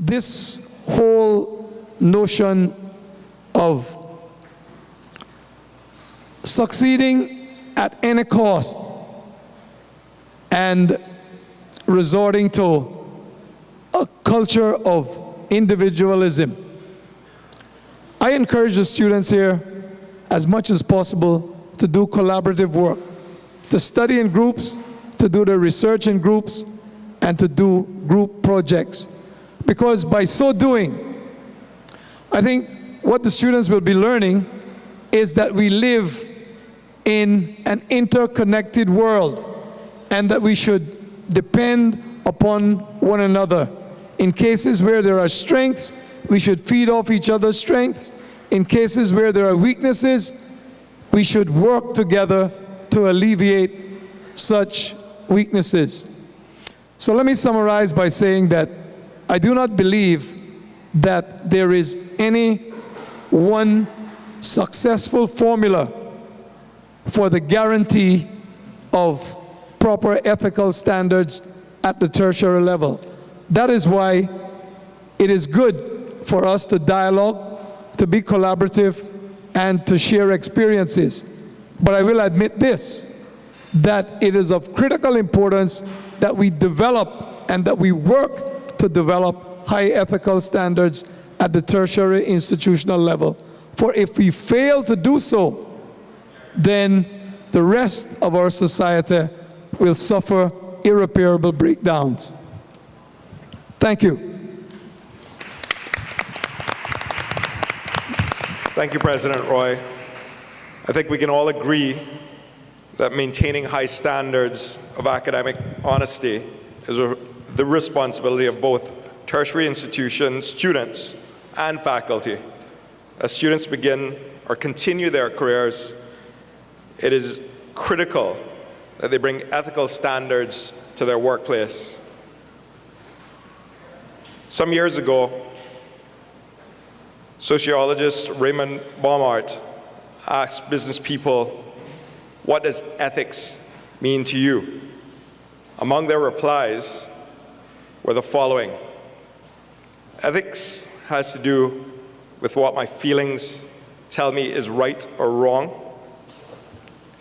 this whole notion of succeeding at any cost and resorting to a culture of individualism. I encourage the students here as much as possible to do collaborative work, to study in groups, to do the research in groups, and to do group projects. Because by so doing, I think what the students will be learning is that we live in an interconnected world and that we should depend upon one another. In cases where there are strengths, we should feed off each other's strengths. In cases where there are weaknesses, we should work together to alleviate such weaknesses. So let me summarize by saying that I do not believe that there is any one successful formula for the guarantee of proper ethical standards at the tertiary level. That is why it is good for us to dialogue, to be collaborative, and to share experiences. But I will admit this, that it is of critical importance that we develop and that we work to develop high ethical standards at the tertiary institutional level. For if we fail to do so, then the rest of our society will suffer irreparable breakdowns. Thank you. Thank you, President Roy. I think we can all agree that maintaining high standards of academic honesty is the responsibility of both tertiary institutions, students, and faculty. As students begin or continue their careers, it is critical that they bring ethical standards to their workplace. Some years ago, sociologist Raymond Baumart asked business people, "What does ethics mean to you?" Among their replies were the following: "Ethics has to do with what my feelings tell me is right or wrong.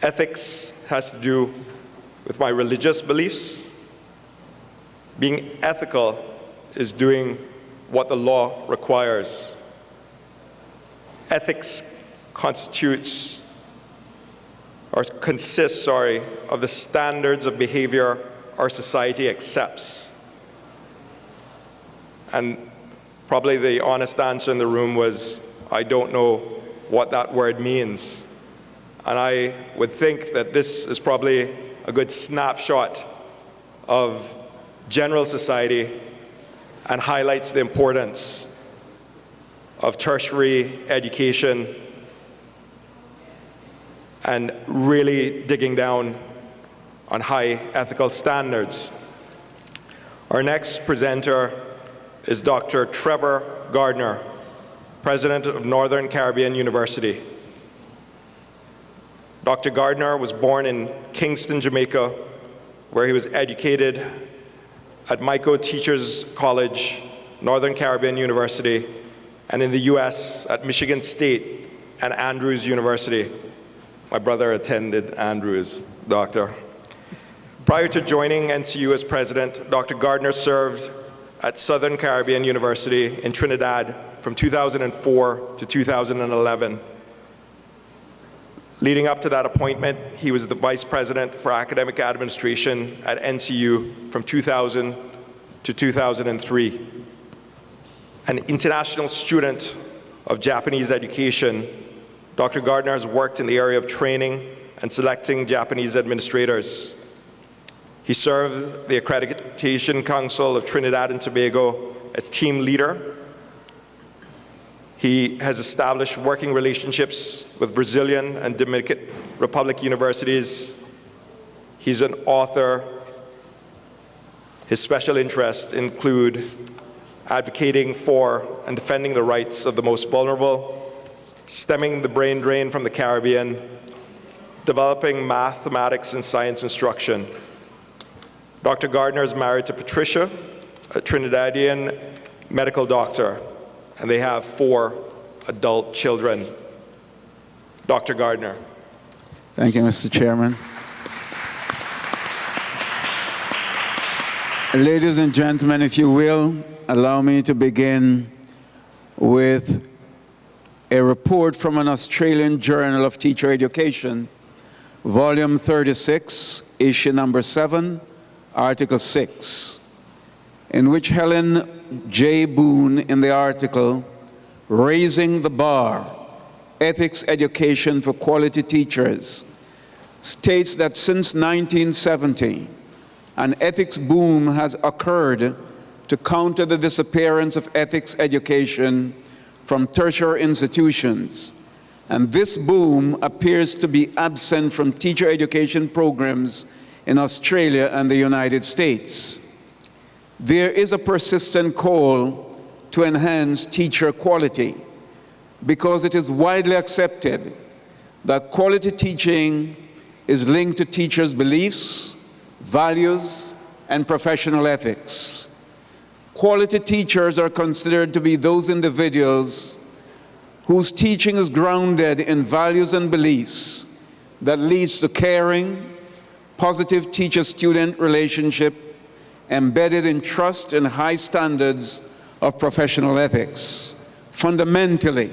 Ethics has to do with my religious beliefs. Being ethical is doing what the law requires. Ethics consists of the standards of behavior our society accepts." And probably the honest answer in the room was, "I don't know what that word means." And I would think that this is probably a good snapshot of general society and highlights the importance of tertiary education and really digging down on high ethical standards. Our next presenter is Dr. Trevor Gardner, President of Northern Caribbean University. Dr. Gardner was born in Kingston, Jamaica, where he was educated at Mico Teachers College, Northern Caribbean University, and in the US at Michigan State and Andrews University. My brother attended Andrews, doctor. Prior to joining NCU as president, Dr. Gardner served at Southern Caribbean University in Trinidad from 2004 to 2011. Leading up to that appointment, he was the Vice President for Academic Administration at NCU from 2000 to 2003. An international student of Japanese education, Dr. Gardner has worked in the area of training and selecting Japanese administrators. He served the Accreditation Council of Trinidad and Tobago as team leader. He has established working relationships with Brazilian and Dominican Republic universities. He's an author. His special interests include advocating for and defending the rights of the most vulnerable, stemming the brain drain from the Caribbean, developing mathematics and science instruction. Dr. Gardner is married to Patricia, a Trinidadian medical doctor, and they have 4 adult children. Dr. Gardner. Thank you, Mr. Chairman. Ladies and gentlemen, if you will, allow me to begin with a report from an Australian Journal of Teacher Education, Volume 36, Issue number 7, Article 6, in which Helen J. Boone, in the article, Raising the Bar, Ethics Education for Quality Teachers, states that since 1970, an ethics boom has occurred to counter the disappearance of ethics education from tertiary institutions. And this boom appears to be absent from teacher education programs in Australia and the United States. There is a persistent call to enhance teacher quality because it is widely accepted that quality teaching is linked to teachers' beliefs, values, and professional ethics. Quality teachers are considered to be those individuals whose teaching is grounded in values and beliefs that leads to caring, positive teacher-student relationship embedded in trust and high standards of professional ethics. Fundamentally,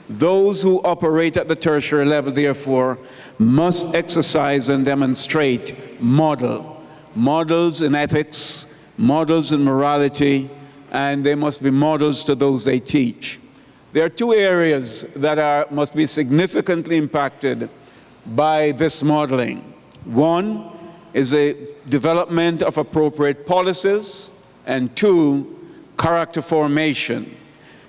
those who operate at the tertiary level, therefore, must exercise and demonstrate models in ethics, models in morality, and they must be models to those they teach. There are 2 areas that must be significantly impacted by this modeling. One is a development of appropriate policies, and 2, character formation.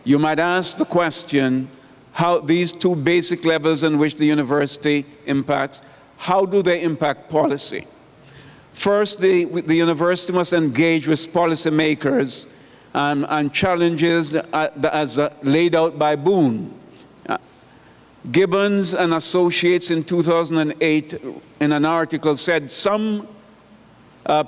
You might ask the question, how these 2 basic levels in which the university impacts, how do they impact policy? First, the university must engage with policymakers and challenges as laid out by Boone. Gibbons and Associates in 2008 in an article said some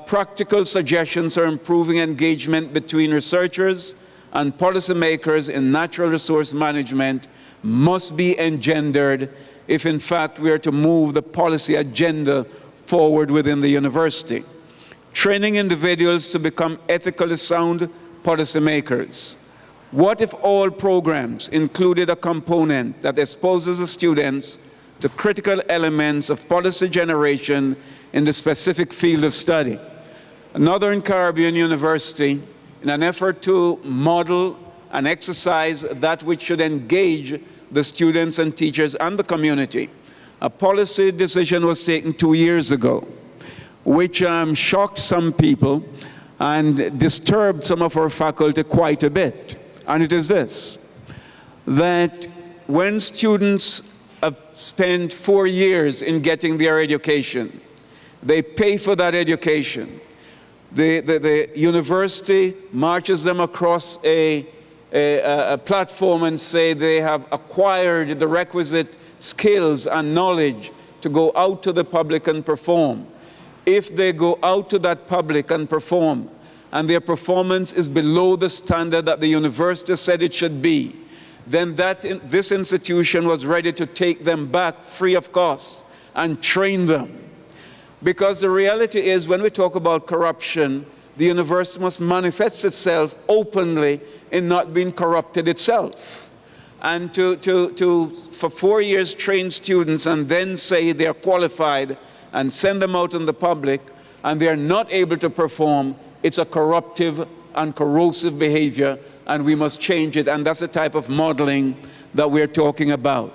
practical suggestions for improving engagement between researchers and policymakers in natural resource management must be engendered if in fact we are to move the policy agenda forward within the university. Training individuals to become ethically sound policymakers. What if all programs included a component that exposes the students to critical elements of policy generation in the specific field of study? A Northern Caribbean university, in an effort to model and exercise that which should engage the students and teachers and the community, a policy decision was taken 2 years ago, which shocked some people and disturbed some of our faculty quite a bit. And it is this, that when students have spent 4 years in getting their education, they pay for that education. The university marches them across a platform and say they have acquired the requisite skills and knowledge to go out to the public and perform. If they go out to that public and perform, and their performance is below the standard that the university said it should be, then this institution was ready to take them back free of cost and train them. Because the reality is, when we talk about corruption, the university must manifest itself openly in not being corrupted itself. And for 4 years train students and then say they're qualified and send them out in the public and they're not able to perform, it's a corruptive and corrosive behavior, and we must change it. And that's the type of modeling that we're talking about.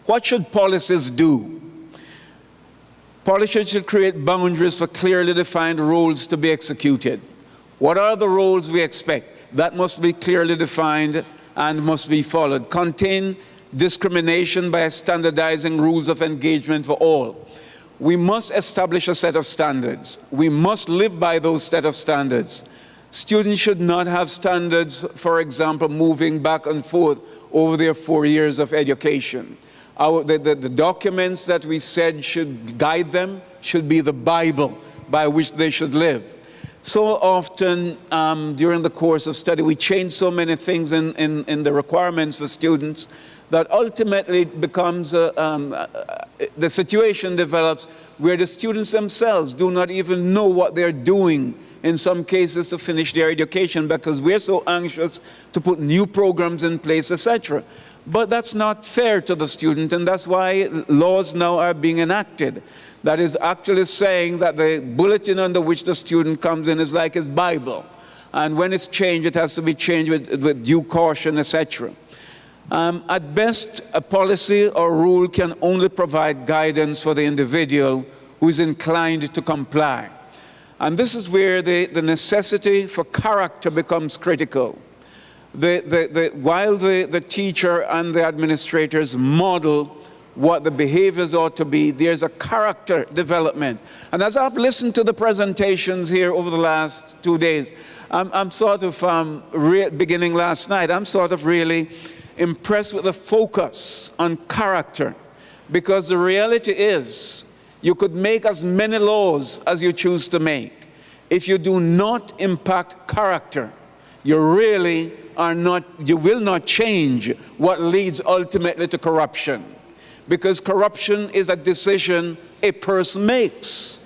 What should policies do? Policies should create boundaries for clearly defined roles to be executed. What are the roles we expect? That must be clearly defined and must be followed. Contain discrimination by standardizing rules of engagement for all. We must establish a set of standards. We must live by those set of standards. Students should not have standards, for example, moving back and forth over their 4 years of education. The documents that we said should guide them should be the Bible by which they should live. So often during the course of study, we change so many things in the requirements for students that ultimately becomes, the situation develops where the students themselves do not even know what they're doing in some cases to finish their education because we're so anxious to put new programs in place, etc. But that's not fair to the student, and that's why laws now are being enacted. That is actually saying that the bulletin under which the student comes in is like his Bible. And when it's changed, it has to be changed with due caution, etc. At best, a policy or rule can only provide guidance for the individual who is inclined to comply. And this is where the necessity for character becomes critical. While the teacher and the administrators model what the behaviors ought to be, there's a character development. And as I've listened to the presentations here over the last 2 days, I'm sort of, beginning last night, I'm sort of really impressed with the focus on character. Because the reality is, you could make as many laws as you choose to make. If you do not impact character, you really are not, you will not change what leads ultimately to corruption. Because corruption is a decision a person makes.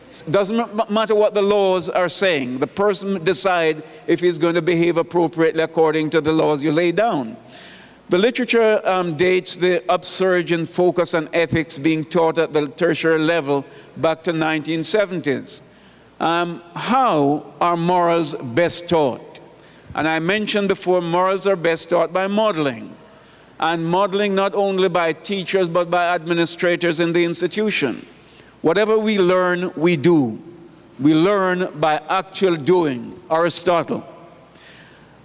It doesn't matter what the laws are saying. The person decides if he's going to behave appropriately according to the laws you lay down. The literature dates the upsurge in focus on ethics being taught at the tertiary level back to 1970s. How are morals best taught? And I mentioned before, morals are best taught by modeling. And modeling not only by teachers, but by administrators in the institution. Whatever we learn, we do. We learn by actual doing. Aristotle.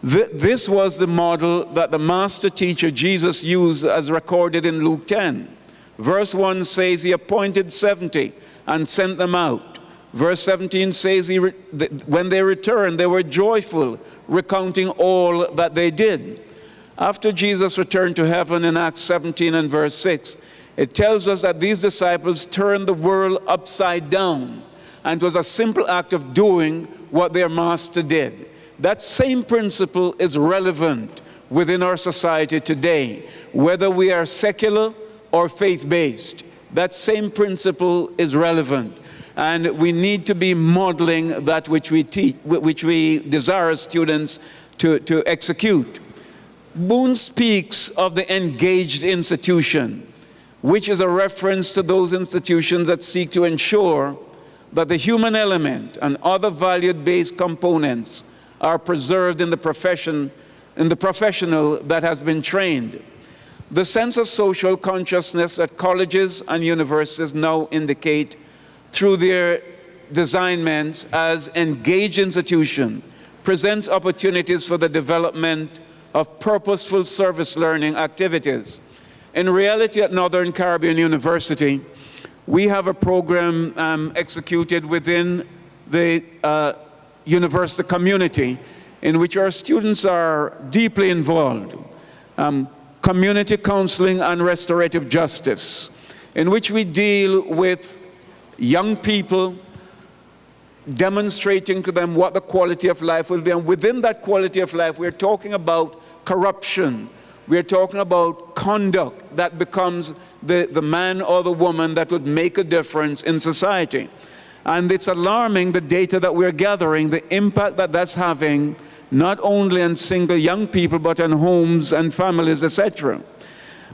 This was the model that the master teacher Jesus used as recorded in Luke 10. Verse 1 says he appointed 70 and sent them out. Verse 17 says when they returned, they were joyful, recounting all that they did. After Jesus returned to heaven in Acts 17 and verse 6, it tells us that these disciples turned the world upside down. And it was a simple act of doing what their master did. That same principle is relevant within our society today, whether we are secular or faith-based. That same principle is relevant. And we need to be modeling that which we teach, which we desire students to execute. Boone speaks of the engaged institution, which is a reference to those institutions that seek to ensure that the human element and other value-based components are preserved in the professional that has been trained. The sense of social consciousness that colleges and universities now indicate through their designments as engaged institution presents opportunities for the development of purposeful service learning activities. In reality, at Northern Caribbean University, we have a program executed within the university community in which our students are deeply involved. Community counseling and restorative justice, in which we deal with young people, demonstrating to them what the quality of life will be. And within that quality of life, we're talking about corruption. We're talking about conduct that becomes the man or the woman that would make a difference in society. And it's alarming, the data that we're gathering, the impact that that's having, not only on single young people, but on homes and families, etc.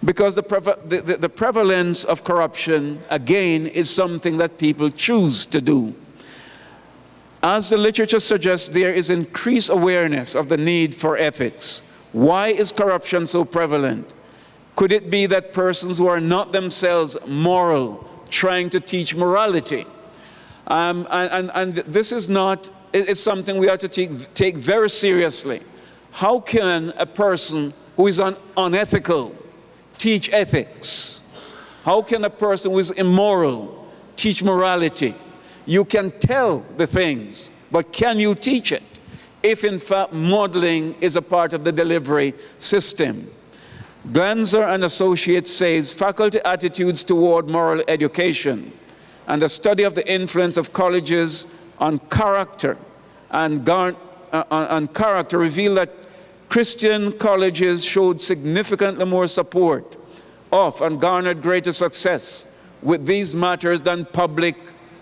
Because the prevalence of corruption, again, is something that people choose to do. As the literature suggests, there is increased awareness of the need for ethics. Why is corruption so prevalent? Could it be that persons who are not themselves moral, trying to teach morality? And this is not, it's something we have to take very seriously. How can a person who is unethical teach ethics? How can a person who is immoral teach morality? You can tell the things, but can you teach it? If in fact modeling is a part of the delivery system. Glanzer and Associates says faculty attitudes toward moral education and a study of the influence of colleges on character and on character revealed that Christian colleges showed significantly more support of and garnered greater success with these matters than public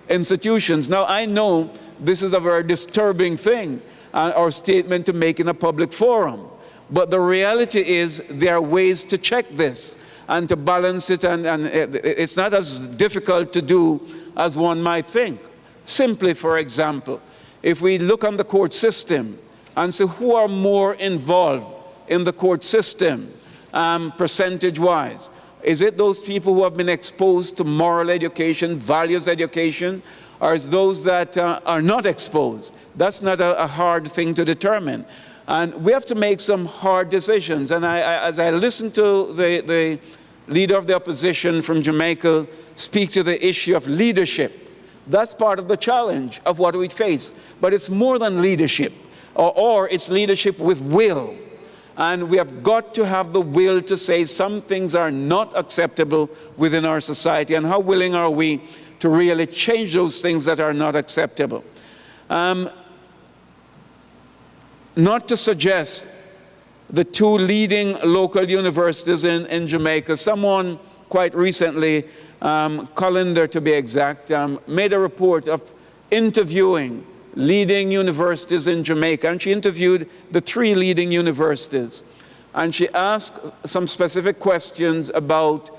institutions. Now, I know this is a very disturbing thing, or statement to make in a public forum, but the reality is there are ways to check this and to balance it, and it's not as difficult to do as one might think. Simply, for example, if we look on the court system and see who are more involved in the court system, percentage-wise, is it those people who have been exposed to moral education, values education, or is those that are not exposed? That's not a hard thing to determine. And we have to make some hard decisions. And as I listened to the leader of the opposition from Jamaica speak to the issue of leadership, that's part of the challenge of what we face. But it's more than leadership, or it's leadership with will. And we have got to have the will to say some things are not acceptable within our society, and how willing are we to really change those things that are not acceptable. Not to suggest the two leading local universities in Jamaica. Someone quite recently, Colander to be exact, made a report of interviewing leading universities in Jamaica, and she interviewed the 3 leading universities. And she asked some specific questions about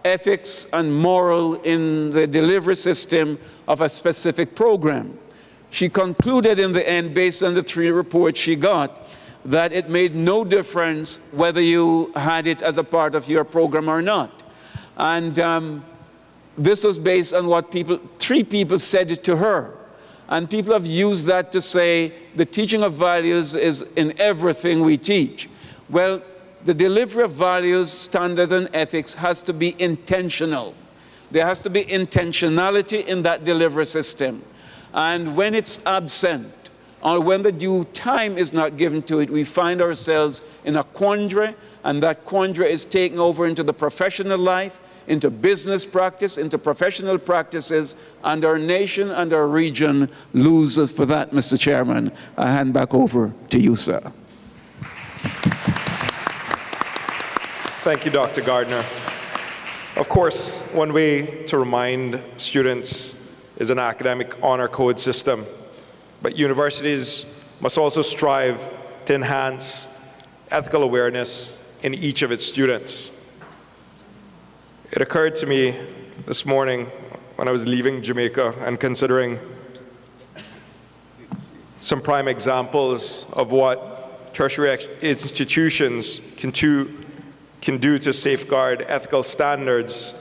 ethics and moral in the delivery system of a specific program. She concluded in the end, based on the 3 reports she got, that it made no difference whether you had it as a part of your program or not. And this was based on what 3 people said to her. And people have used that to say the teaching of values is in everything we teach. Well, the delivery of values, standards, and ethics has to be intentional. There has to be intentionality in that delivery system. And when it's absent, or when the due time is not given to it, we find ourselves in a quandary, and that quandary is taken over into the professional life, into business practice, into professional practices, and our nation and our region loses. For that, Mr. Chairman, I hand back over to you, sir. Thank you, Dr. Gardner. Of course, one way to remind students is an academic honor code system, but universities must also strive to enhance ethical awareness in each of its students. It occurred to me this morning when I was leaving Jamaica and considering some prime examples of what tertiary institutions can do to safeguard ethical standards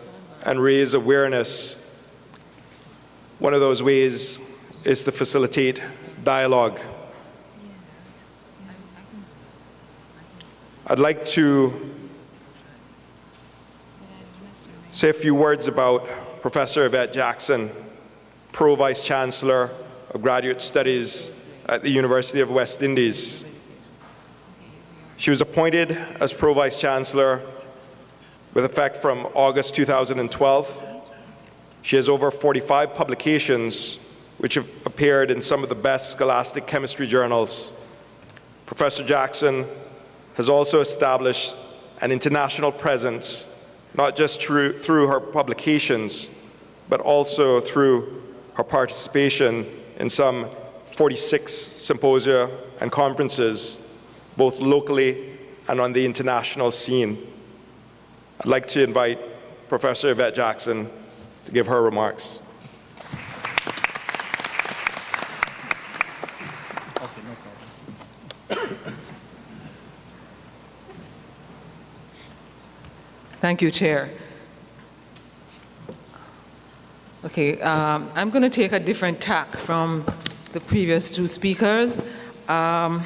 and raise awareness. One of those ways is to facilitate dialogue. I'd like to say a few words about Professor Yvette Jackson, Pro Vice Chancellor of Graduate Studies at the University of West Indies. She was appointed as Pro Vice Chancellor with effect from August 2012. She has over 45 publications which have appeared in some of the best scholastic chemistry journals. Professor Jackson has also established an international presence, not just through her publications, but also through her participation in some 46 symposia and conferences, both locally and on the international scene. I'd like to invite Professor Yvette Jackson to give her remarks. Thank you, Chair. Okay, I'm going to take a different tack from the previous 2 speakers. I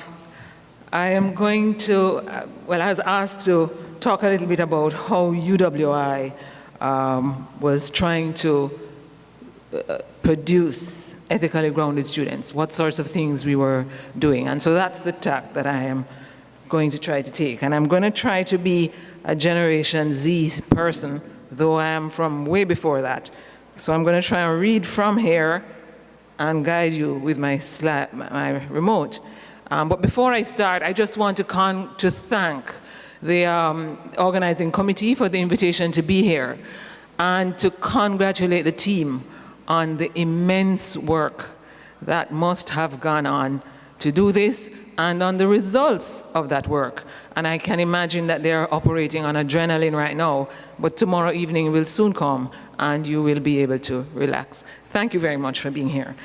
am going to, I was asked to talk a little bit about how UWI was trying to produce ethically grounded students, what sorts of things we were doing. And so that's the tack that I am going to try to take. And I'm going to try to be a Generation Z person, though I am from way before that. So I'm going to try and read from here and guide you with my remote. But before I start, I just want to thank the organizing committee for the invitation to be here and to congratulate the team on the immense work that must have gone on to do this and on the results of that work. And I can imagine that they're operating on adrenaline right now, but tomorrow evening will soon come and you will be able to relax. Thank you very much for being here.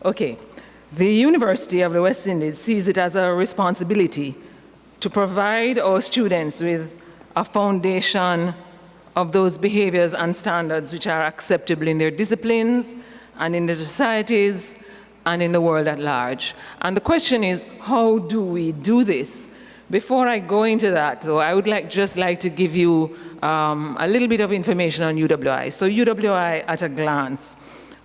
Okay, the University of the West Indies sees it as a responsibility to provide our students with a foundation of those behaviors and standards which are acceptable in their disciplines and in the societies and in the world at large. And the question is, how do we do this? Before I go into that, though, I would just like to give you a little bit of information on UWI. So UWI at a glance.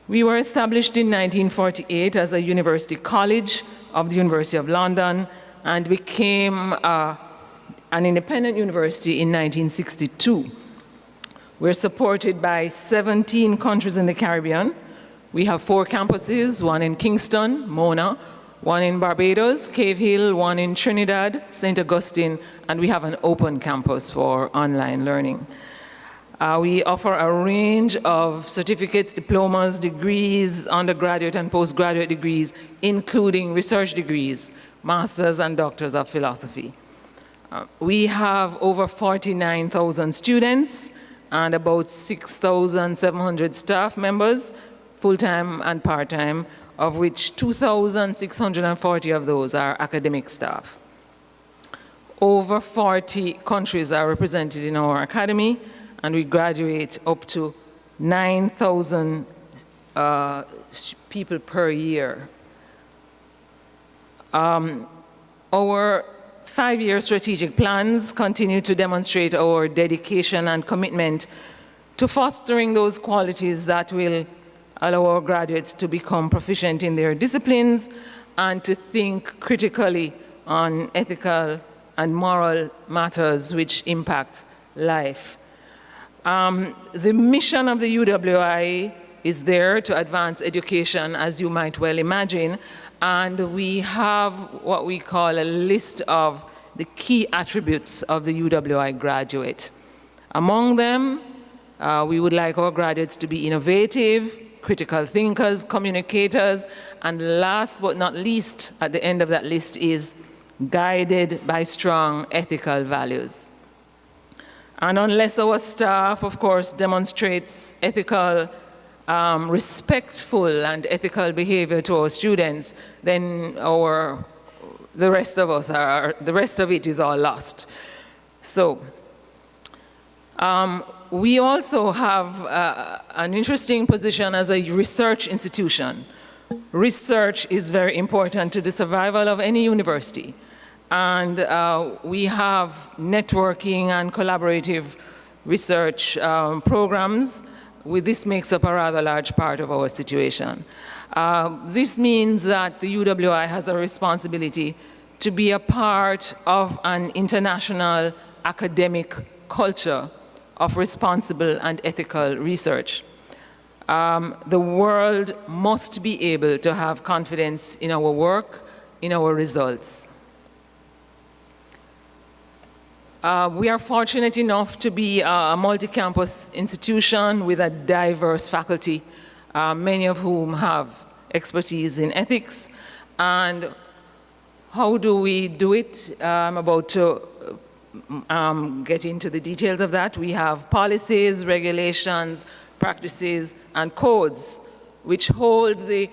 We were established in 1948 as a university college of the University of London and became an independent university in 1962. We're supported by 17 countries in the Caribbean. We have 4 campuses, one in Kingston, Mona, one in Barbados, Cave Hill, one in Trinidad, St. Augustine, and we have an open campus for online learning. We offer a range of certificates, diplomas, degrees, undergraduate and postgraduate degrees, including research degrees, masters and doctors of philosophy. We have over 49,000 students and about 6,700 staff members, full-time and part-time, of which 2,640 of those are academic staff. Over 40 countries are represented in our academy, and we graduate up to 9,000 people per year. Our 5-year strategic plans continue to demonstrate our dedication and commitment to fostering those qualities that will allow our graduates to become proficient in their disciplines and to think critically on ethical and moral matters which impact life. The mission of the UWI is there to advance education, as you might well imagine, and we have what we call a list of the key attributes of the UWI graduate. Among them, we would like our graduates to be innovative, critical thinkers, communicators, and last but not least, at the end of that list is guided by strong ethical values. And unless our staff, of course, demonstrates ethical, respectful and ethical behavior to our students, then the rest of it is all lost. So, we also have an interesting position as a research institution. Research is very important to the survival of any university. And we have networking and collaborative research programs. This makes up a rather large part of our situation. This means that the UWI has a responsibility to be a part of an international academic culture of responsible and ethical research. The world must be able to have confidence in our work, in our results. We are fortunate enough to be a multi-campus institution with a diverse faculty, many of whom have expertise in ethics. And how do we do it? I'm about to get into the details of that. We have policies, regulations, practices, and codes which hold the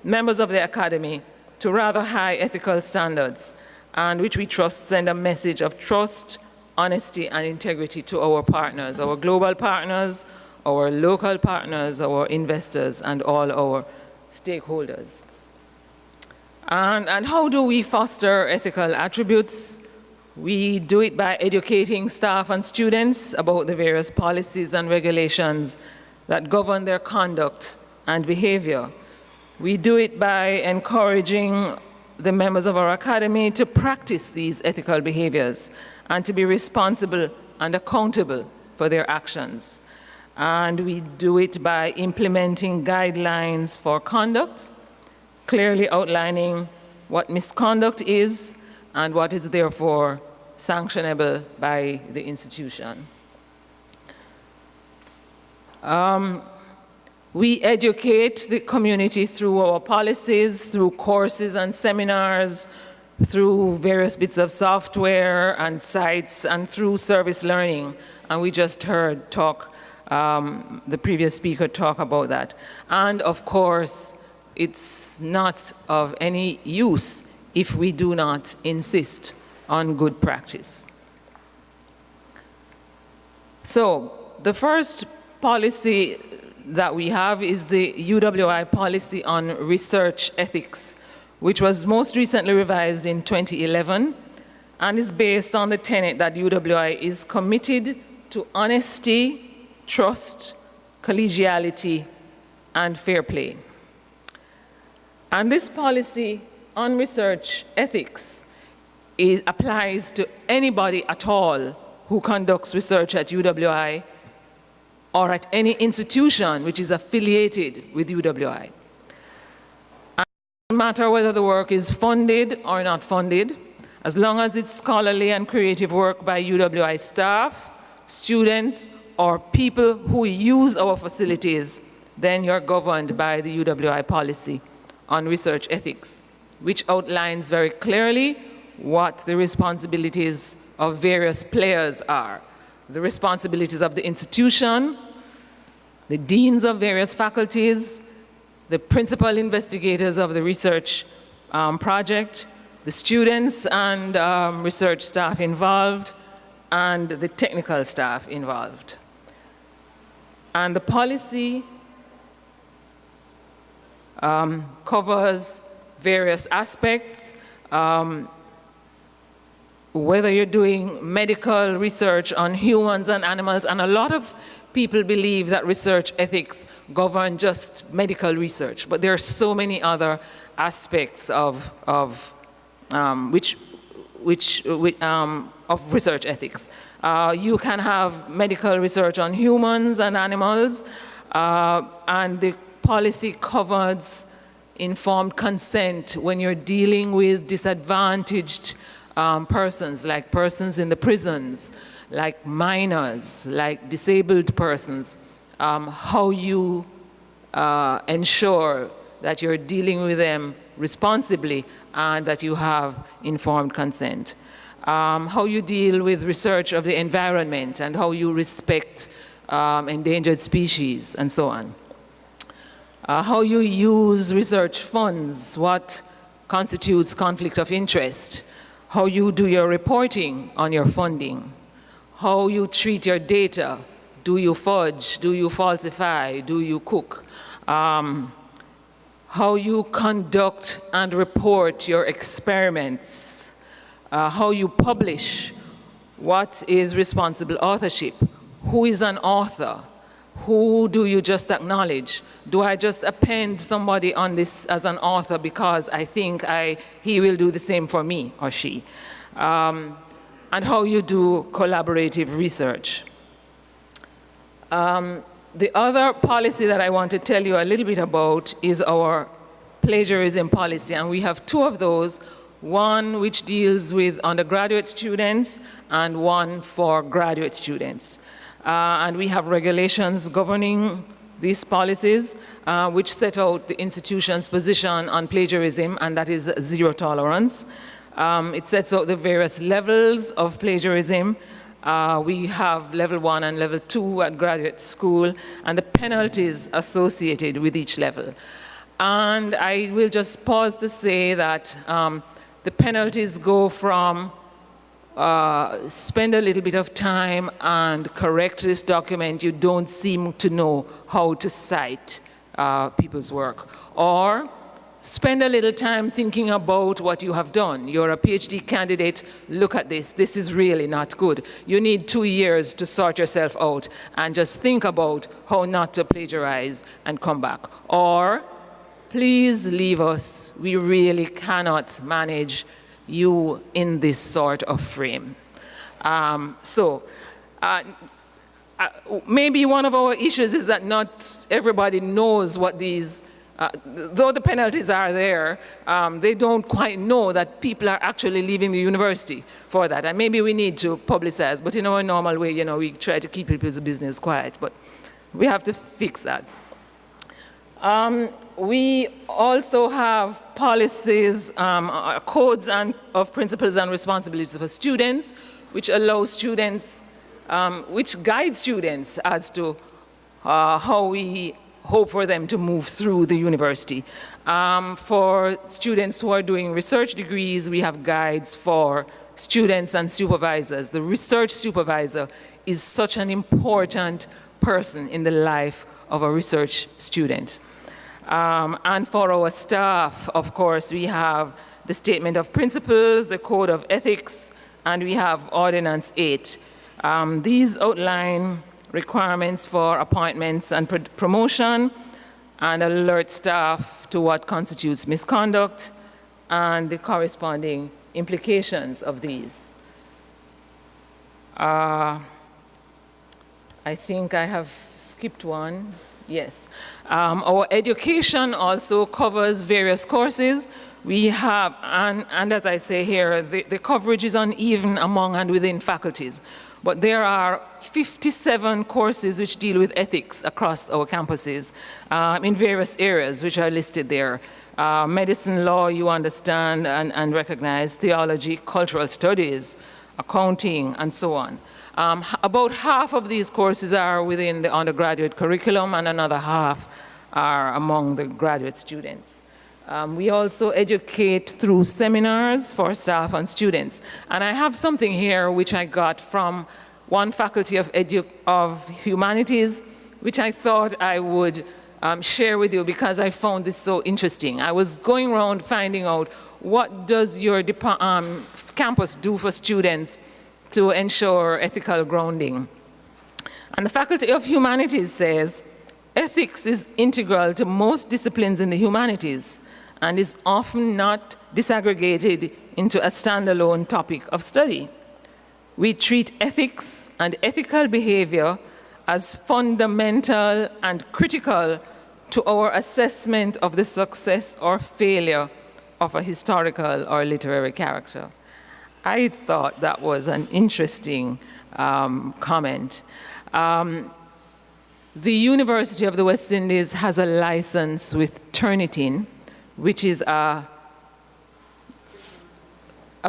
members of the academy to rather high ethical standards and which we trust send a message of trust, honesty, and integrity to our partners, our global partners, our local partners, our investors, and all our stakeholders. And how do we foster ethical attributes? We do it by educating staff and students about the various policies and regulations that govern their conduct and behavior. We do it by encouraging the members of our academy to practice these ethical behaviors and to be responsible and accountable for their actions. And we do it by implementing guidelines for conduct, clearly outlining what misconduct is and what is therefore sanctionable by the institution. We educate the community through our policies, through courses and seminars, through various bits of software and sites, and through service learning. And we just heard the previous speaker talk about that. And of course, it's not of any use if we do not insist on good practice. So the first policy that we have is the UWI policy on research ethics, which was most recently revised in 2011 and is based on the tenet that UWI is committed to honesty, trust, collegiality, and fair play. And this policy on research ethics applies to anybody at all who conducts research at UWI or at any institution which is affiliated with UWI. And it doesn't matter whether the work is funded or not funded, as long as it's scholarly and creative work by UWI staff, students, or people who use our facilities, then you're governed by the UWI policy on research ethics, which outlines very clearly what the responsibilities of various players are. The responsibilities of the institution, the deans of various faculties, the principal investigators of the research project, the students and research staff involved, and the technical staff involved. And the policy covers various aspects, whether you're doing medical research on humans and animals, and a lot of people believe that research ethics govern just medical research, but there are so many other aspects of research ethics. You can have medical research on humans and animals, and the policy covers informed consent when you're dealing with disadvantaged persons, like persons in the prisons, like minors, like disabled persons, how you ensure that you're dealing with them responsibly and that you have informed consent. How you deal with research of the environment and how you respect endangered species and so on. How you use research funds, what constitutes conflict of interest, how you do your reporting on your funding, how you treat your data, do you fudge, do you falsify, do you cook, how you conduct and report your experiments, how you publish, what is responsible authorship, who is an author, who do you just acknowledge? Do I just append somebody on this as an author because I think he will do the same for me or she? And how you do collaborative research. The other policy that I want to tell you a little bit about is our plagiarism policy, and we have two of those, one which deals with undergraduate students and one for graduate students. And we have regulations governing these policies, which set out the institution's position on plagiarism, and that is zero tolerance. It sets out the various levels of plagiarism. We have level 1 and level 2 at graduate school, and the penalties associated with each level. And I will just pause to say that the penalties go from spend a little bit of time and correct this document, you don't seem to know how to cite people's work, or spend a little time thinking about what you have done. You're a PhD candidate, look at this, this is really not good. You need 2 years to sort yourself out and just think about how not to plagiarize and come back. Or please leave us. We really cannot manage you in this sort of frame. Maybe one of our issues is that not everybody knows what these, though the penalties are there, they don't quite know that people are actually leaving the university for that. And maybe we need to publicize, but in our normal way, you know, we try to keep people's business quiet, but we have to fix that. We also have policies, codes of principles and responsibilities for students, which allow students, which guide students as to how we hope for them to move through the university. For students who are doing research degrees, we have guides for students and supervisors. The research supervisor is such an important person in the life of a research student. And for our staff, of course, we have the Statement of Principles, the Code of Ethics, and we have Ordinance 8. These outline requirements for appointments and promotion and alert staff to what constitutes misconduct and the corresponding implications of these. I think I have skipped one. Yes. Our education also covers various courses. We have, and as I say here, the coverage is uneven among and within faculties. But there are 57 courses which deal with ethics across our campuses in various areas which are listed there. Medicine, law, you understand and recognize, theology, cultural studies, accounting, and so on. About half of these courses are within the undergraduate curriculum and another half are among the graduate students. We also educate through seminars for staff and students. And I have something here which I got from one faculty of humanities, which I thought I would share with you because I found this so interesting. I was going around finding out what does your campus do for students to ensure ethical grounding. And the Faculty of Humanities says, ethics is integral to most disciplines in the humanities and is often not disaggregated into a standalone topic of study. We treat ethics and ethical behavior as fundamental and critical to our assessment of the success or failure of a historical or literary character. I thought that was an interesting comment. The University of the West Indies has a license with Turnitin, which is a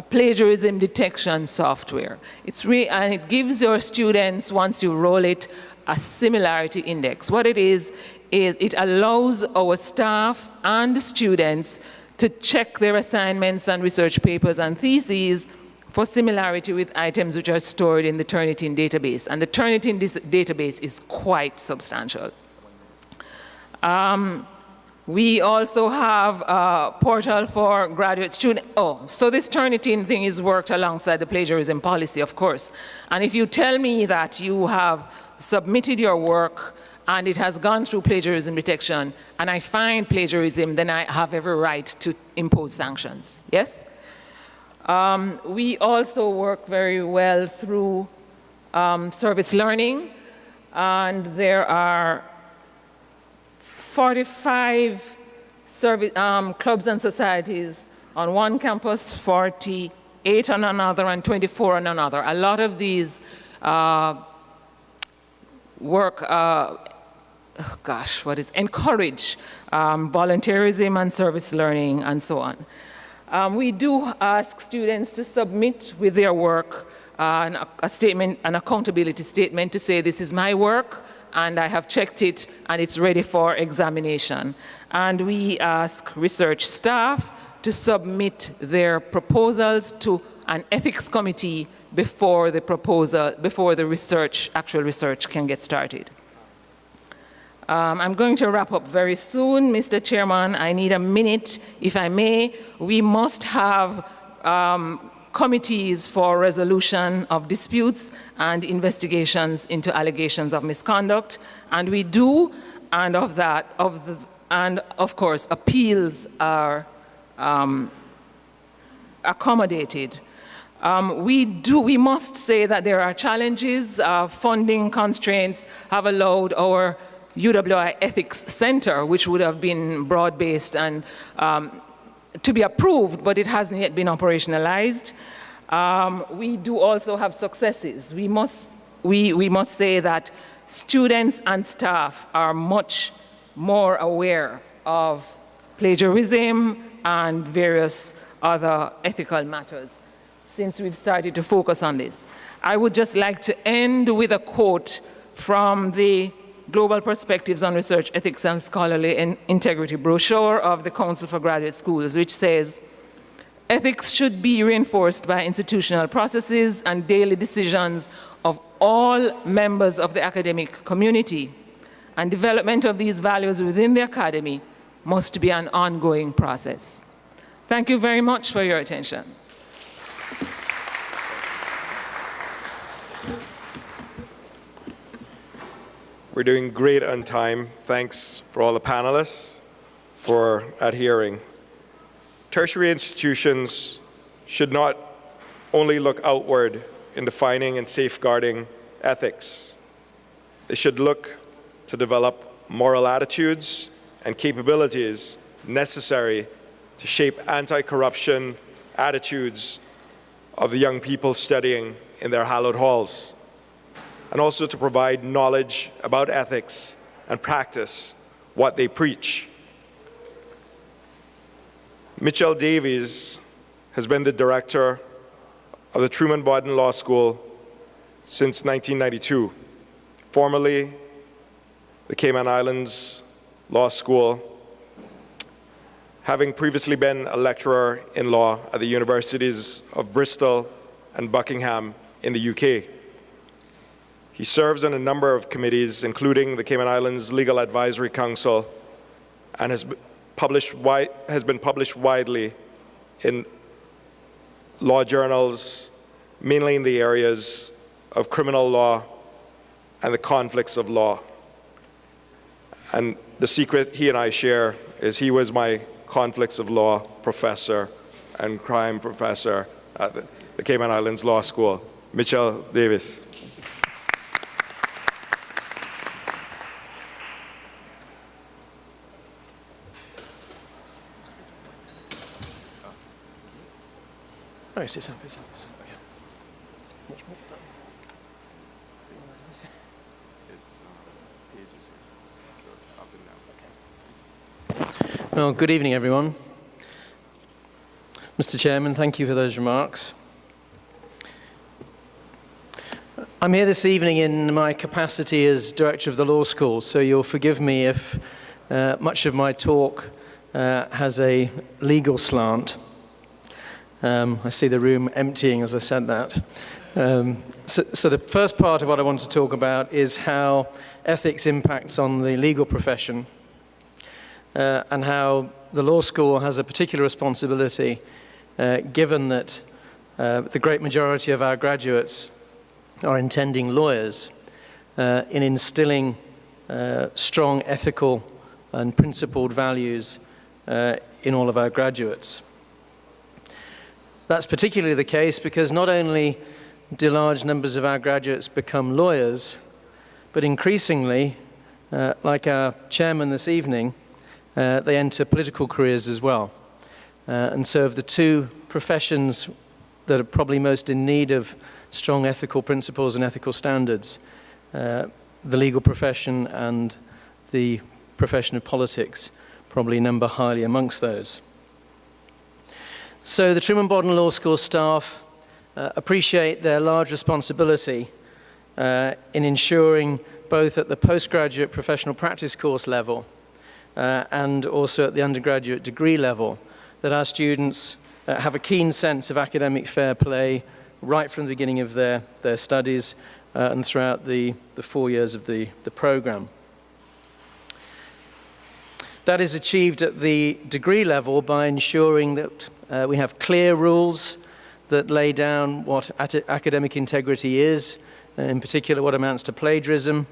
plagiarism detection software. And it gives your students, once you roll it, a similarity index. What it is it allows our staff and students to check their assignments and research papers and theses for similarity with items which are stored in the Turnitin database. And the Turnitin database is quite substantial. We also have a portal for graduate students. So this Turnitin thing is worked alongside the plagiarism policy, of course. And if you tell me that you have submitted your work and it has gone through plagiarism detection, and I find plagiarism, then I have every right to impose sanctions, yes? We also work very well through service learning, and there are 45 clubs and societies on one campus, 48 on another, and 24 on another. A lot of these encourage volunteerism and service learning and so on. We do ask students to submit with their work a statement, an accountability statement to say this is my work and I have checked it and it's ready for examination. And we ask research staff to submit their proposals to an ethics committee before the actual research can get started. I'm going to wrap up very soon, Mr. Chairman. I need a minute, if I may. We must have committees for resolution of disputes and investigations into allegations of misconduct, and we do. And and of course, appeals are accommodated. We must say that there are challenges. Funding constraints have allowed our UWI Ethics Center, which would have been broad-based and to be approved, but it hasn't yet been operationalized. We do also have successes. We must say that students and staff are much more aware of plagiarism and various other ethical matters since we've started to focus on this. I would just like to end with a quote from the Global Perspectives on Research, Ethics, and Scholarly Integrity brochure of the Council for Graduate Schools, which says, ethics should be reinforced by institutional processes and daily decisions of all members of the academic community, and development of these values within the academy must be an ongoing process. Thank you very much for your attention. We're doing great on time. Thanks for all the panelists for adhering. Tertiary institutions should not only look outward in defining and safeguarding ethics. They should look to develop moral attitudes and capabilities necessary to shape anti-corruption attitudes of the young people studying in their hallowed halls, and also to provide knowledge about ethics and practice what they preach. Mitchell Davies has been the director of the Truman Bodden Law School since 1992, formerly the Cayman Islands Law School, having previously been a lecturer in law at the universities of Bristol and Buckingham in the UK. He serves on a number of committees, including the Cayman Islands Legal Advisory Council, and has been published widely in law journals, mainly in the areas of criminal law and the conflicts of law. And the secret he and I share is he was my conflicts of law professor and crime professor at the Cayman Islands Law School. Mitchell Davies. No, it's up. Well, good evening, everyone. Mr. Chairman, thank you for those remarks. I'm here this evening in my capacity as Director of the Law School, so you'll forgive me if much of my talk has a legal slant. I see the room emptying as I said that. So the first part of what I want to talk about is how ethics impacts on the legal profession and how the law school has a particular responsibility given that the great majority of our graduates are intending lawyers in instilling strong ethical and principled values in all of our graduates. That's particularly the case because not only do large numbers of our graduates become lawyers, but increasingly, like our chairman this evening, they enter political careers as well. And so of the two professions that are probably most in need of strong ethical principles and ethical standards, the legal profession and the profession of politics probably number highly amongst those. So the Truman Bodden Law School staff appreciate their large responsibility in ensuring both at the postgraduate professional practice course level and also at the undergraduate degree level that our students have a keen sense of academic fair play right from the beginning of their studies and throughout the 4 years of the program. That is achieved at the degree level by ensuring that we have clear rules that lay down what academic integrity is, in particular what amounts to plagiarism,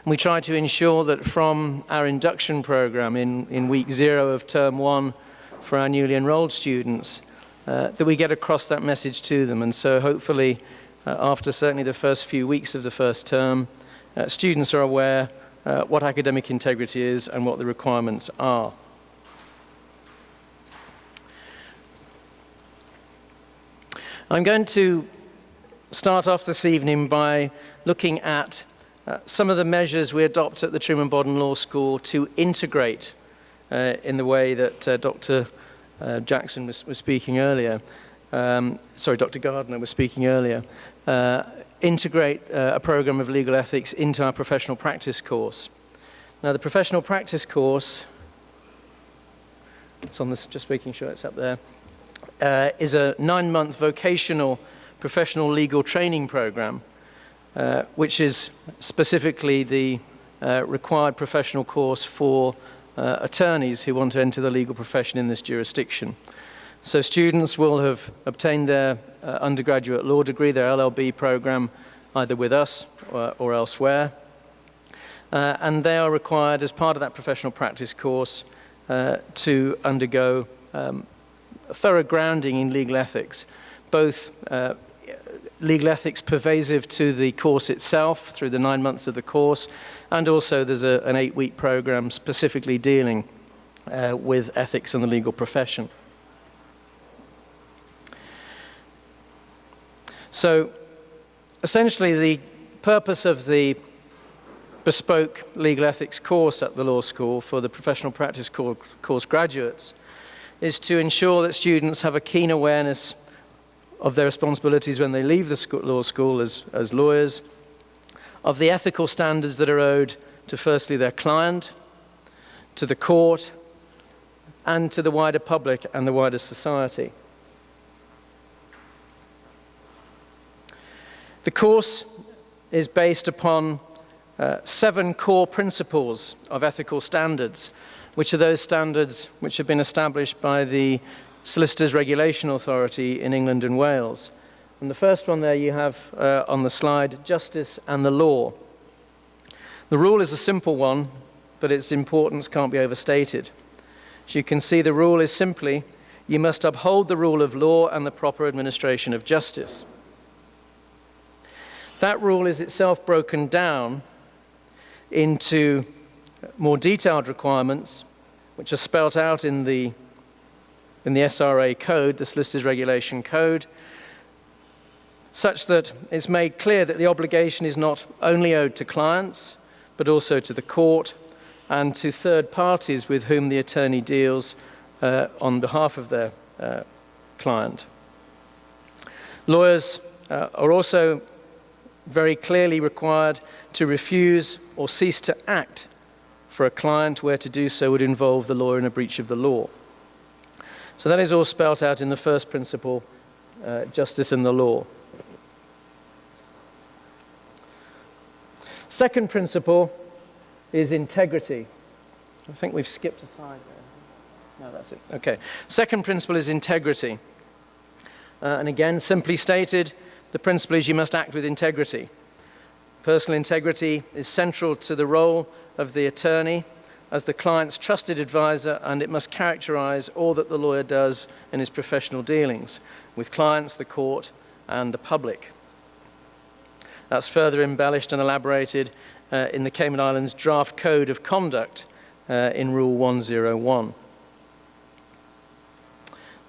We try to ensure that from our induction program in week 0 of term 1 for our newly enrolled students, that we get across that message to them. And so hopefully, after certainly the first few weeks of the first term, students are aware what academic integrity is and what the requirements are. I'm going to start off this evening by looking at some of the measures we adopt at the Truman Bodden Law School to integrate in the way that Dr. Jackson was speaking earlier. Dr. Gardner was speaking earlier. Integrate a program of legal ethics into our professional practice course. Now, the professional practice course, it's on this, just making sure it's up there, is a 9-month vocational professional legal training program, which is specifically the required professional course for attorneys who want to enter the legal profession in this jurisdiction. So students will have obtained their undergraduate law degree, their LLB program, either with us or elsewhere. And they are required, as part of that professional practice course, to undergo a thorough grounding in legal ethics, both legal ethics pervasive to the course itself through the 9 months of the course, and also there's an 8-week program specifically dealing with ethics in the legal profession. So essentially the purpose of the bespoke legal ethics course at the law school for the professional practice course graduates is to ensure that students have a keen awareness of their responsibilities when they leave the law school as lawyers, of the ethical standards that are owed to firstly their client, to the court, and to the wider public and the wider society. The course is based upon 7 core principles of ethical standards, which are those standards which have been established by the Solicitors Regulation Authority in England and Wales. And the first one there you have on the slide, justice and the law. The rule is a simple one, but its importance can't be overstated. As you can see, the rule is simply, you must uphold the rule of law and the proper administration of justice. That rule is itself broken down into more detailed requirements, which are spelt out in the SRA code, the Solicitors Regulation Code, such that it's made clear that the obligation is not only owed to clients, but also to the court and to third parties with whom the attorney deals on behalf of their client. Lawyers are also very clearly required to refuse or cease to act for a client where to do so would involve the lawyer in a breach of the law. So that is all spelt out in the first principle, justice and the law. Second principle is integrity. I think we've skipped a slide there. No, that's it. Okay. Second principle is integrity. And again, simply stated, the principle is you must act with integrity. Personal integrity is central to the role of the attorney as the client's trusted advisor, and it must characterize all that the lawyer does in his professional dealings with clients, the court, and the public. That's further embellished and elaborated in the Cayman Islands Draft Code of Conduct in Rule 101.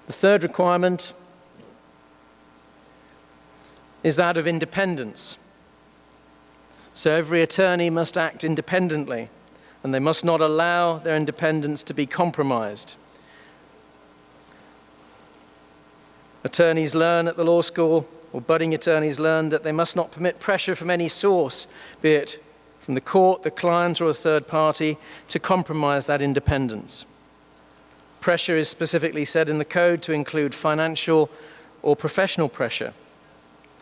The third requirement is that of independence. So every attorney must act independently, and they must not allow their independence to be compromised. Attorneys learn at the law school, or budding attorneys learn, that they must not permit pressure from any source, be it from the court, the client, or a third party, to compromise that independence. Pressure is specifically said in the code to include financial or professional pressure.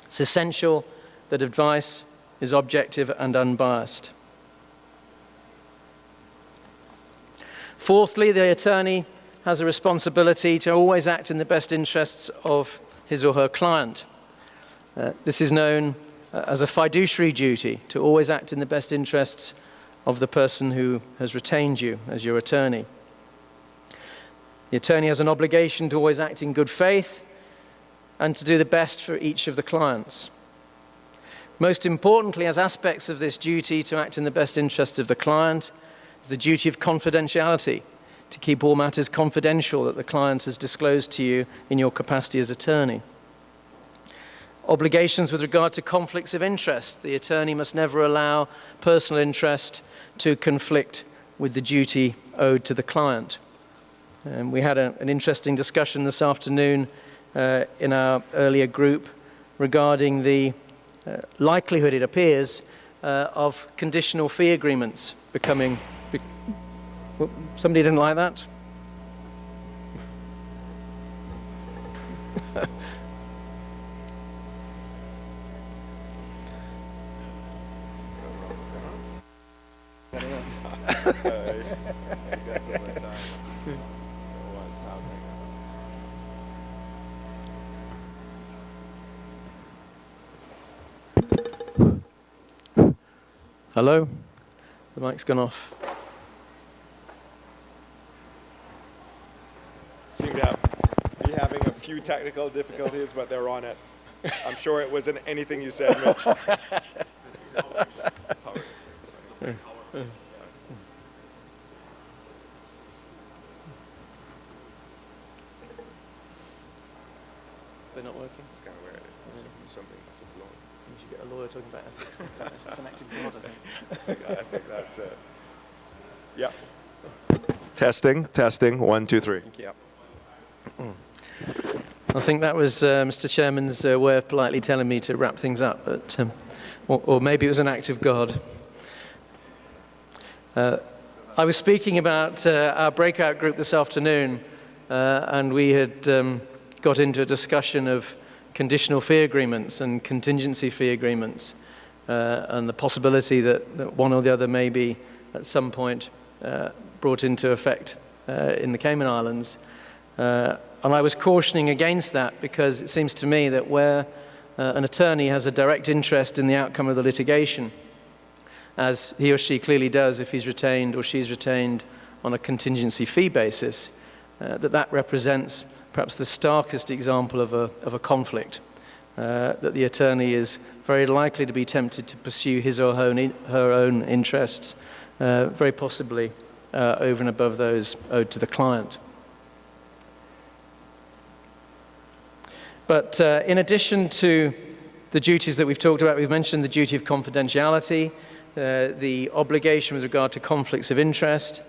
It's essential that advice is objective and unbiased. Fourthly, the attorney has a responsibility to always act in the best interests of his or her client. This is known as a fiduciary duty, to always act in the best interests of the person who has retained you as your attorney. The attorney has an obligation to always act in good faith and to do the best for each of the clients. Most importantly, as aspects of this duty to act in the best interests of the client, is the duty of confidentiality, to keep all matters confidential that the client has disclosed to you in your capacity as attorney. Obligations with regard to conflicts of interest. The attorney must never allow personal interest to conflict with the duty owed to the client. We had an interesting discussion this afternoon in our earlier group regarding the likelihood, it appears, of conditional fee agreements becoming... Somebody didn't like that? Hello? The mic's gone off. Seem to be having a few technical difficulties, but they're on it. I'm sure it wasn't anything you said, Mitch. They're not working? That's kind of where it is. Something must have blown. You should get a lawyer talking about ethics. It's an act of God, I think. I think that's it. Yeah. Testing, testing, 1, 2, 3. Yeah. I think that was Mr. Chairman's way of politely telling me to wrap things up, but, or maybe it was an act of God. I was speaking about our breakout group this afternoon, and we had got into a discussion of conditional fee agreements and contingency fee agreements, and the possibility that one or the other may be at some point brought into effect in the Cayman Islands. And I was cautioning against that because it seems to me that where an attorney has a direct interest in the outcome of the litigation, as he or she clearly does if he's retained or she's retained on a contingency fee basis, that represents perhaps the starkest example of a conflict, that the attorney is very likely to be tempted to pursue his or her own interests, very possibly over and above those owed to the client. But in addition to the duties that we've talked about, we've mentioned the duty of confidentiality, the obligation with regard to conflicts of interest.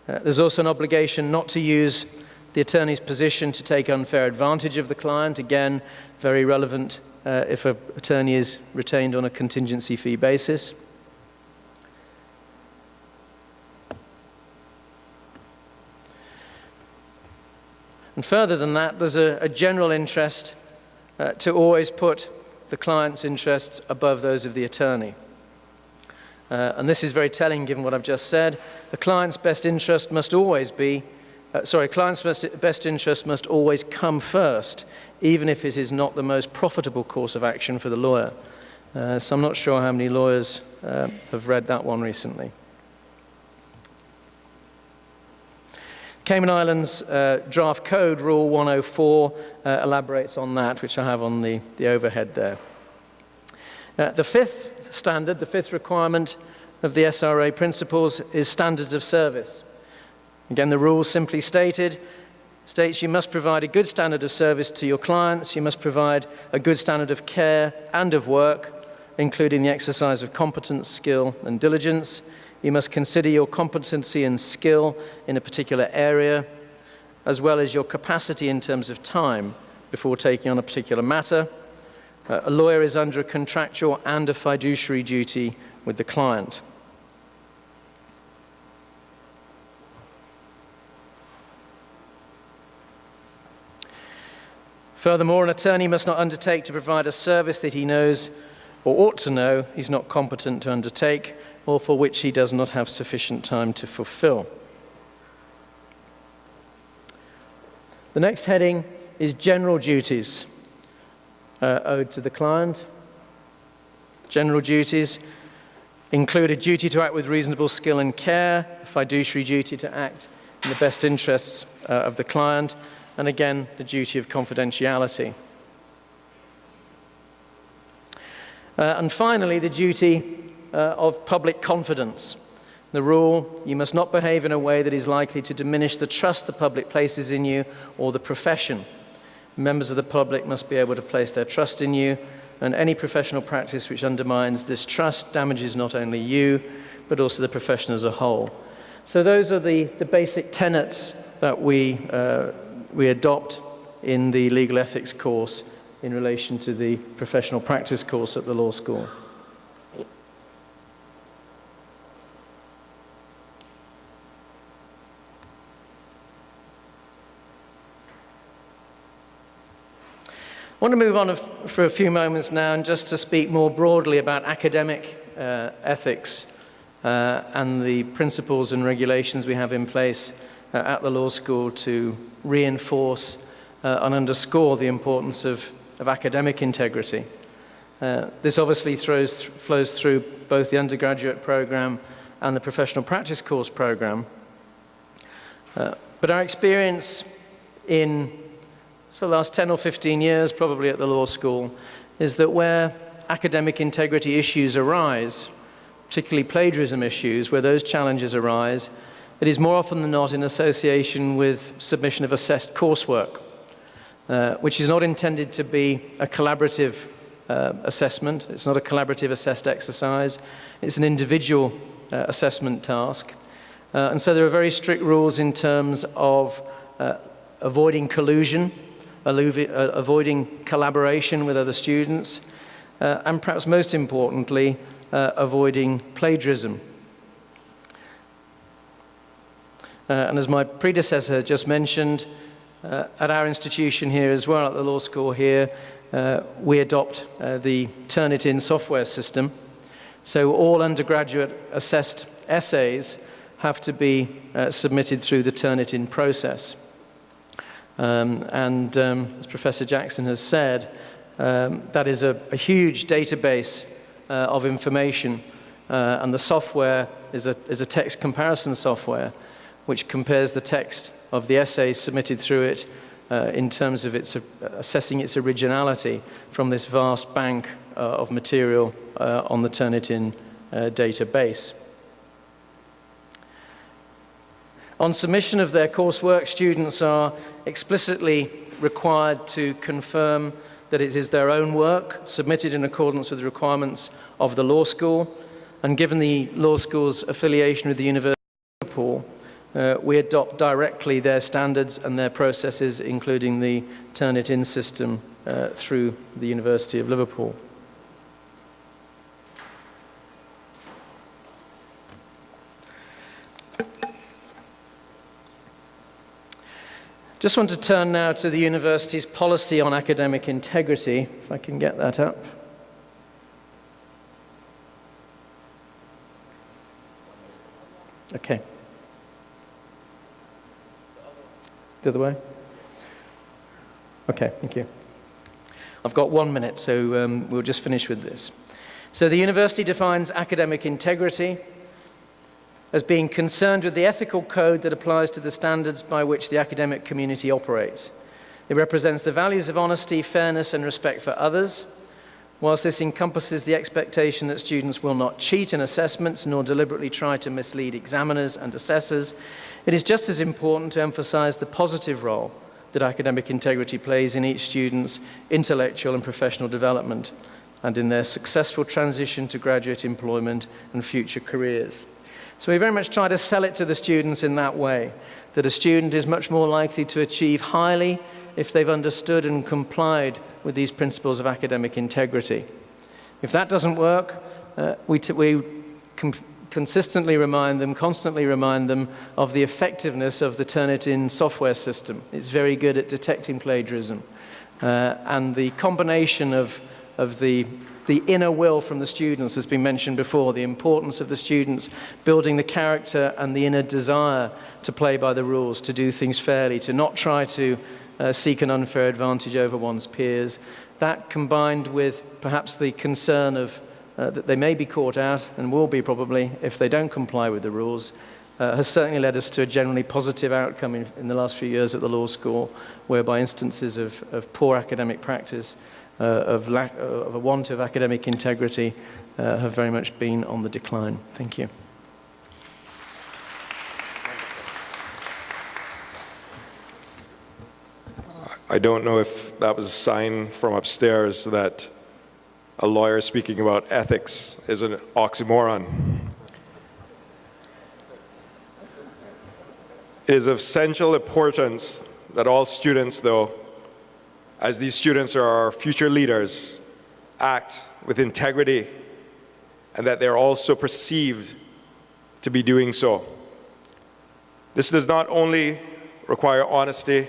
There's also an obligation not to use the attorney's position to take unfair advantage of the client. Again, very relevant if an attorney is retained on a contingency fee basis. And further than that, there's a general interest to always put the client's interests above those of the attorney. And this is very telling given what I've just said. The client's best interest must always best interest must always come first, even if it is not the most profitable course of action for the lawyer. So I'm not sure how many lawyers have read that one recently. Cayman Islands Draft Code Rule 104 elaborates on that, which I have on the overhead there. The fifth standard, the fifth requirement of the SRA principles is standards of service. Again, the rule simply states you must provide a good standard of service to your clients, you must provide a good standard of care and of work, including the exercise of competence, skill, and diligence. You must consider your competency and skill in a particular area, as well as your capacity in terms of time before taking on a particular matter. A lawyer is under a contractual and a fiduciary duty with the client. Furthermore, an attorney must not undertake to provide a service that he knows or ought to know he's not competent to undertake, or for which he does not have sufficient time to fulfill. The next heading is general duties owed to the client. General duties. include a duty to act with reasonable skill and care, a fiduciary duty to act in the best interests of the client, and again, the duty of confidentiality. And finally, the duty of public confidence. The rule, you must not behave in a way that is likely to diminish the trust the public places in you or the profession. Members of the public must be able to place their trust in you, and any professional practice which undermines this trust damages not only you, but also the profession as a whole. So those are the basic tenets that we adopt in the legal ethics course in relation to the professional practice course at the law school. I want to move on for a few moments now and just to speak more broadly about academic ethics and the principles and regulations we have in place at the law school to reinforce and underscore the importance of academic integrity. This obviously flows through both the undergraduate program and the professional practice course program. But our experience in the last 10 or 15 years, probably at the law school, is that where academic integrity issues arise, particularly plagiarism issues, where those challenges arise, it is more often than not in association with submission of assessed coursework, which is not intended to be a collaborative assessment. It's not a collaborative assessed exercise. It's an individual assessment task. And so there are very strict rules in terms of avoiding collusion, avoiding collaboration with other students, and perhaps most importantly, avoiding plagiarism. And as my predecessor just mentioned, at our institution here as well, at the law school here, we adopt the Turnitin software system. So all undergraduate assessed essays have to be submitted through the Turnitin process. As Professor Jackson has said, that is a huge database of information, and the software is a text comparison software which compares the text of the essays submitted through it in terms of assessing its originality from this vast bank of material on the Turnitin database. On submission of their coursework, students are explicitly required to confirm that it is their own work, submitted in accordance with the requirements of the law school. And given the law school's affiliation with the University of Liverpool, we adopt directly their standards and their processes, including the Turnitin system through the University of Liverpool. Just want to turn now to the university's policy on academic integrity, if I can get that up. Okay. The other way? Okay, thank you. I've got 1 minute, so we'll just finish with this. So the university defines academic integrity as being concerned with the ethical code that applies to the standards by which the academic community operates. It represents the values of honesty, fairness, and respect for others. Whilst this encompasses the expectation that students will not cheat in assessments nor deliberately try to mislead examiners and assessors, it is just as important to emphasize the positive role that academic integrity plays in each student's intellectual and professional development and in their successful transition to graduate employment and future careers. So we very much try to sell it to the students in that way, that a student is much more likely to achieve highly if they've understood and complied with these principles of academic integrity. If that doesn't work, we consistently remind them, constantly remind them of the effectiveness of the Turnitin software system. It's very good at detecting plagiarism. And the combination of the inner will from the students has been mentioned before, the importance of the students building the character and the inner desire to play by the rules, to do things fairly, to not try to seek an unfair advantage over one's peers. That combined with perhaps the concern of that they may be caught out, and will be probably if they don't comply with the rules, has certainly led us to a generally positive outcome in the last few years at the law school, whereby instances of poor academic practice, of a want of academic integrity, have very much been on the decline. Thank you. I don't know if that was a sign from upstairs that a lawyer speaking about ethics is an oxymoron. It is of essential importance that all students, though, as these students are our future leaders, act with integrity, and that they're also perceived to be doing so. This does not only require honesty,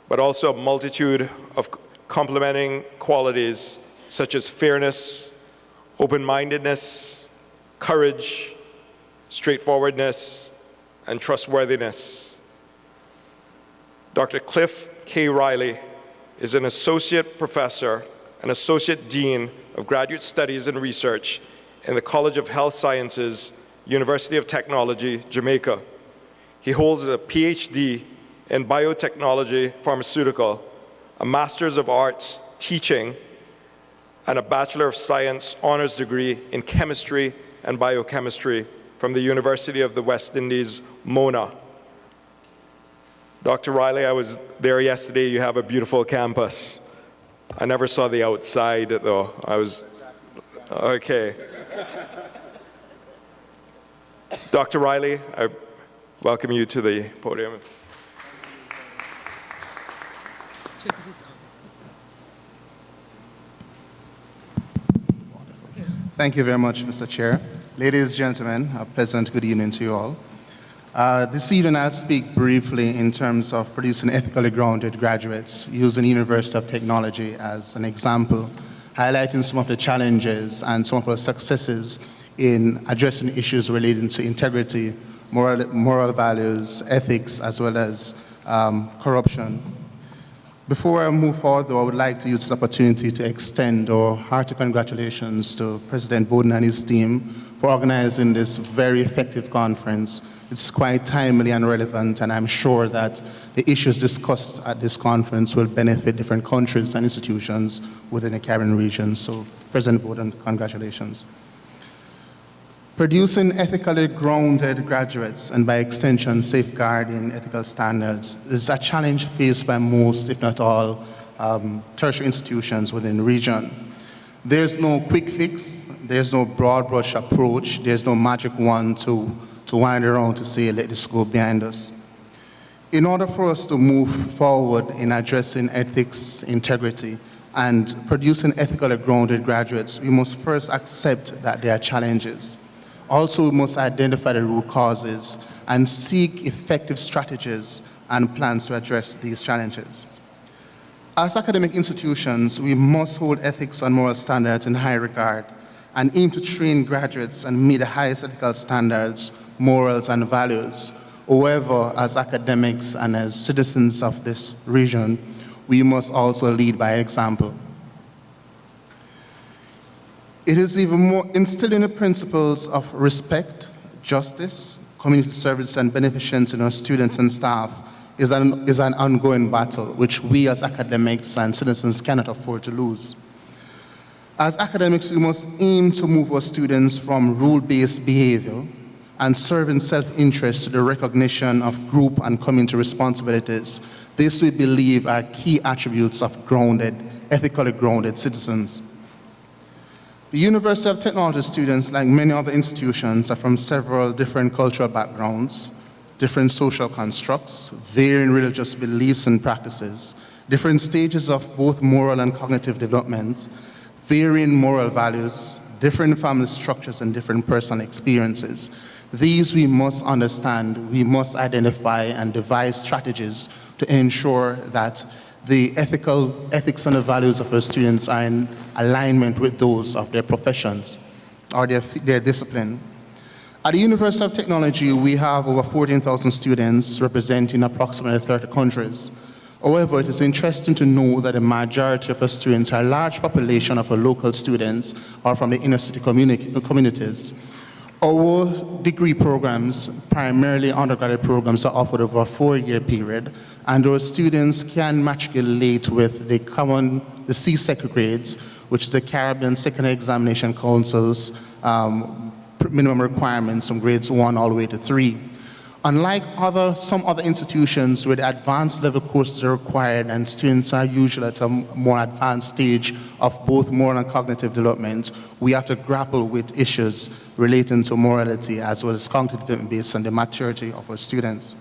but also a multitude of complementing qualities such as fairness, open-mindedness, courage, straightforwardness, and trustworthiness. Dr. Cliff K. Riley is an associate professor and associate dean of graduate studies and research in the College of Health Sciences, University of Technology, Jamaica. He holds a PhD in biotechnology pharmaceutical, a Master's of Arts teaching, and a Bachelor of Science honors degree in chemistry and biochemistry from the University of the West Indies, Mona. Dr. Riley, I was there yesterday. You have a beautiful campus. I never saw the outside, though. Okay. Dr. Riley, I welcome you to the podium. Thank you very much, Mr. Chair. Ladies and gentlemen, a pleasant good evening to you all. This evening I'll speak briefly in terms of producing ethically grounded graduates using the University of Technology as an example, highlighting some of the challenges and some of the successes in addressing issues relating to integrity, moral values, ethics, as well as corruption. Before I move forward, though, I would like to use this opportunity to extend our hearty congratulations to President Bowden and his team for organizing this very effective conference. It's quite timely and relevant, and I'm sure that the issues discussed at this conference will benefit different countries and institutions within the Caribbean region. So, President Bowden, congratulations. Producing ethically grounded graduates, and by extension, safeguarding ethical standards, is a challenge faced by most, if not all, tertiary institutions within the region. There's no quick fix, there's no broad brush approach, there's no magic wand to wind around to say, let this go behind us. In order for us to move forward in addressing ethics, integrity, and producing ethically grounded graduates, we must first accept that there are challenges. Also, we must identify the root causes and seek effective strategies and plans to address these challenges. As academic institutions, we must hold ethics and moral standards in high regard and aim to train graduates and meet the highest ethical standards, morals, and values. However, as academics and as citizens of this region, we must also lead by example. It is even more instilling the principles of respect, justice, community service, and beneficence in our students and staff is an ongoing battle which we as academics and citizens cannot afford to lose. As academics, we must aim to move our students from rule-based behavior and serving self-interest to the recognition of group and community responsibilities. This, we believe, are key attributes of ethically grounded citizens. The University of Technology students, like many other institutions, are from several different cultural backgrounds, different social constructs, varying religious beliefs and practices, different stages of both moral and cognitive development, varying moral values, different family structures, and different personal experiences. These we must understand, we must identify and devise strategies to ensure that the ethics and the values of our students are in alignment with those of their professions or their discipline. At the University of Technology, we have over 14,000 students representing approximately 30 countries. However, it is interesting to know that the majority of our students, a large population of our local students, are from the inner city communities. Our degree programs, primarily undergraduate programs, are offered over a 4-year period, and our students can matriculate with the CSEC grades, which is the Caribbean Secondary Examination Council's minimum requirements from grades 1 all the way to 3. Unlike some other institutions where the advanced level courses are required and students are usually at a more advanced stage of both moral and cognitive development, we have to grapple with issues relating to morality as well as cognitive development based on the maturity of our students.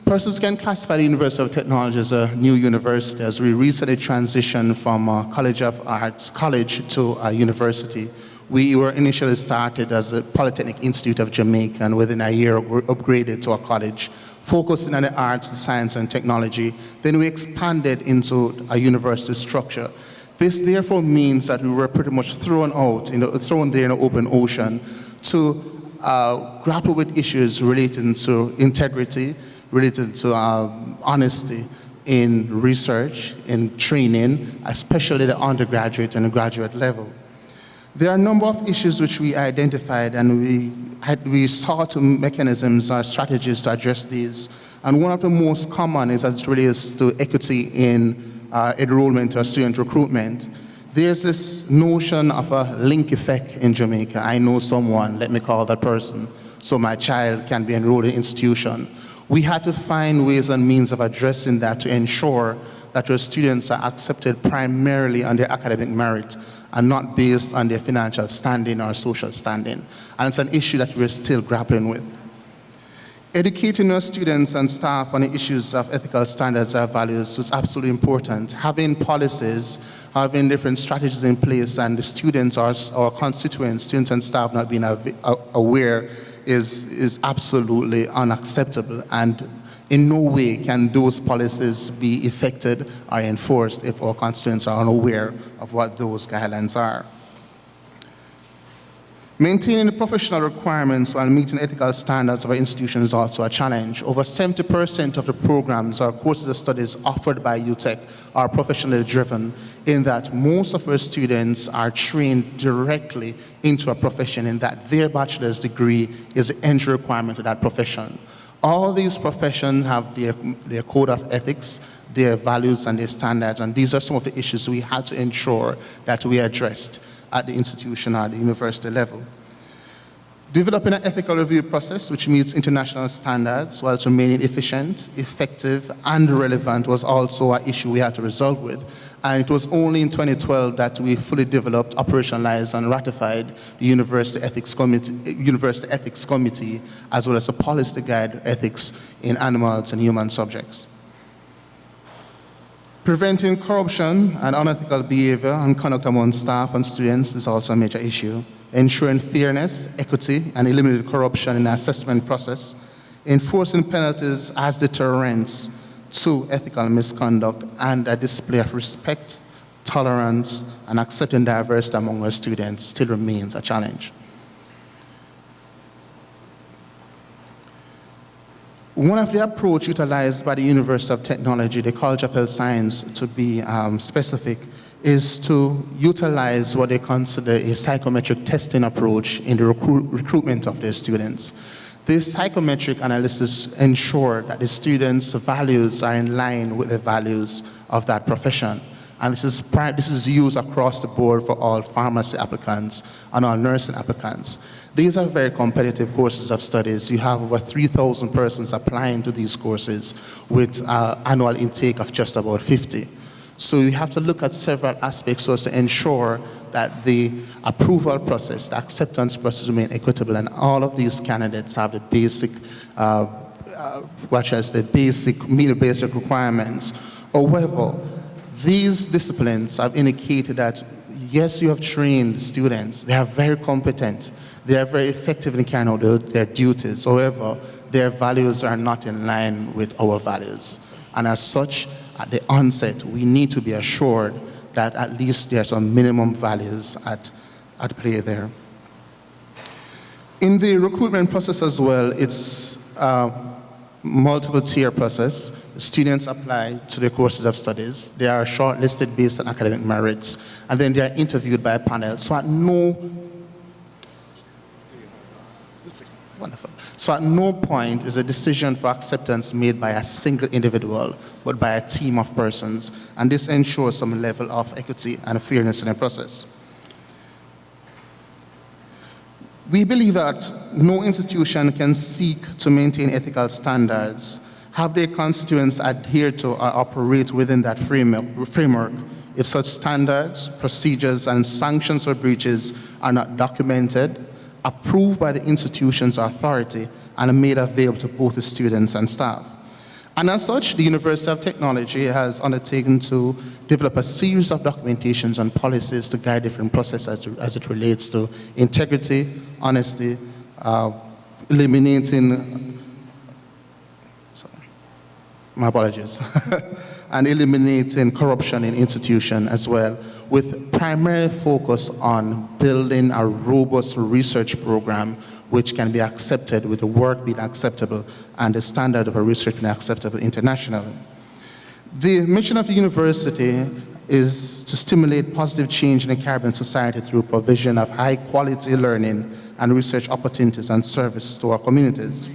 Persons can classify the University of Technology as a new university, as we recently transitioned from a College of Arts college to a university. We were initially started as a Polytechnic Institute of Jamaica, and within a year we upgraded to a college, focusing on the arts, the science, and technology. Then we expanded into a university structure. This therefore means that we were pretty much thrown there in the open ocean to grapple with issues relating to integrity, related to honesty in research, in training, especially the undergraduate and the graduate level. There are a number of issues which we identified, and we sought mechanisms or strategies to address these. And one of the most common is as it relates to equity in enrollment or student recruitment. There's this notion of a link effect in Jamaica. I know someone, let me call that person, so my child can be enrolled in an institution. We had to find ways and means of addressing that to ensure that your students are accepted primarily on their academic merit and not based on their financial standing or social standing. And it's an issue that we're still grappling with. Educating our students and staff on the issues of ethical standards and values was absolutely important. Having policies, having different strategies in place, and the students, our constituents, students and staff not being aware is absolutely unacceptable, and in no way can those policies be effected or enforced if our constituents are unaware of what those guidelines are. Maintaining the professional requirements while meeting ethical standards of our institution is also a challenge. Over 70% of the programs or courses of studies offered by UTech are professionally driven, in that most of our students are trained directly into a profession, in that their bachelor's degree is the entry requirement to that profession. All these professions have their code of ethics, their values and their standards, and these are some of the issues we had to ensure that we addressed at the institution or the university level. Developing an ethical review process which meets international standards while remaining efficient, effective, and relevant was also an issue we had to resolve with. And it was only in 2012 that we fully developed, operationalized, and ratified the University Ethics Committee, as well as a policy to guide ethics in animals and human subjects. Preventing corruption and unethical behavior and conduct among staff and students is also a major issue. Ensuring fairness, equity, and eliminating corruption in the assessment process. Enforcing penalties as deterrents to ethical misconduct, and a display of respect, tolerance, and accepting diversity among our students still remains a challenge. One of the approaches utilized by the University of Technology, the College of Health Science to be specific, is to utilize what they consider a psychometric testing approach in the recruitment of their students. This psychometric analysis ensures that the students' values are in line with the values of that profession. And this is used across the board for all pharmacy applicants and all nursing applicants. These are very competitive courses of studies. You have over 3,000 persons applying to these courses with annual intake of just about 50. So you have to look at several aspects so as to ensure that the approval process, the acceptance process remain equitable, and all of these candidates have the basic, meet the basic requirements. However, these disciplines have indicated that, yes, you have trained students, they are very competent, they are very effective in carrying out their duties. However, their values are not in line with our values. And as such, at the onset, we need to be assured that at least there are some minimum values at play there. In the recruitment process as well, it's multiple tier process. Students apply to the courses of studies. They are shortlisted based on academic merits, and then they are interviewed by a panel. So at no point is a decision for acceptance made by a single individual, but by a team of persons, and this ensures some level of equity and fairness in the process. We believe that no institution can seek to maintain ethical standards, have their constituents adhere to or operate within that framework if such standards, procedures, and sanctions for breaches are not documented, approved by the institution's authority, and made available to both the students and staff. And as such, the University of Technology has undertaken to develop a series of documentations and policies to guide different processes as it relates to integrity, honesty, eliminating, and eliminating corruption in institution as well, with primary focus on building a robust research program which can be accepted, with the work being acceptable and the standard of a research being acceptable internationally. The mission of the university is to stimulate positive change in the Caribbean society through provision of high quality learning and research opportunities and service to our communities.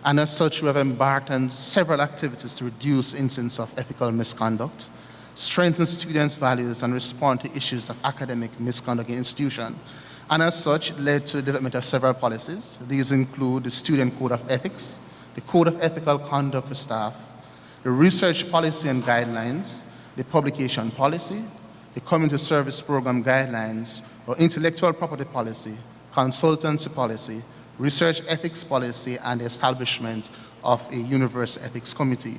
And as such, we have embarked on several activities to reduce incidents of ethical misconduct, strengthen students' values, and respond to issues of academic misconduct in institutions. And as such, led to the development of several policies. These include the Student Code of Ethics, the Code of Ethical Conduct for Staff, the Research Policy and Guidelines, the Publication Policy, the Community Service Program Guidelines, or Intellectual Property Policy, Consultancy Policy, Research Ethics Policy, and the establishment of a University Ethics Committee.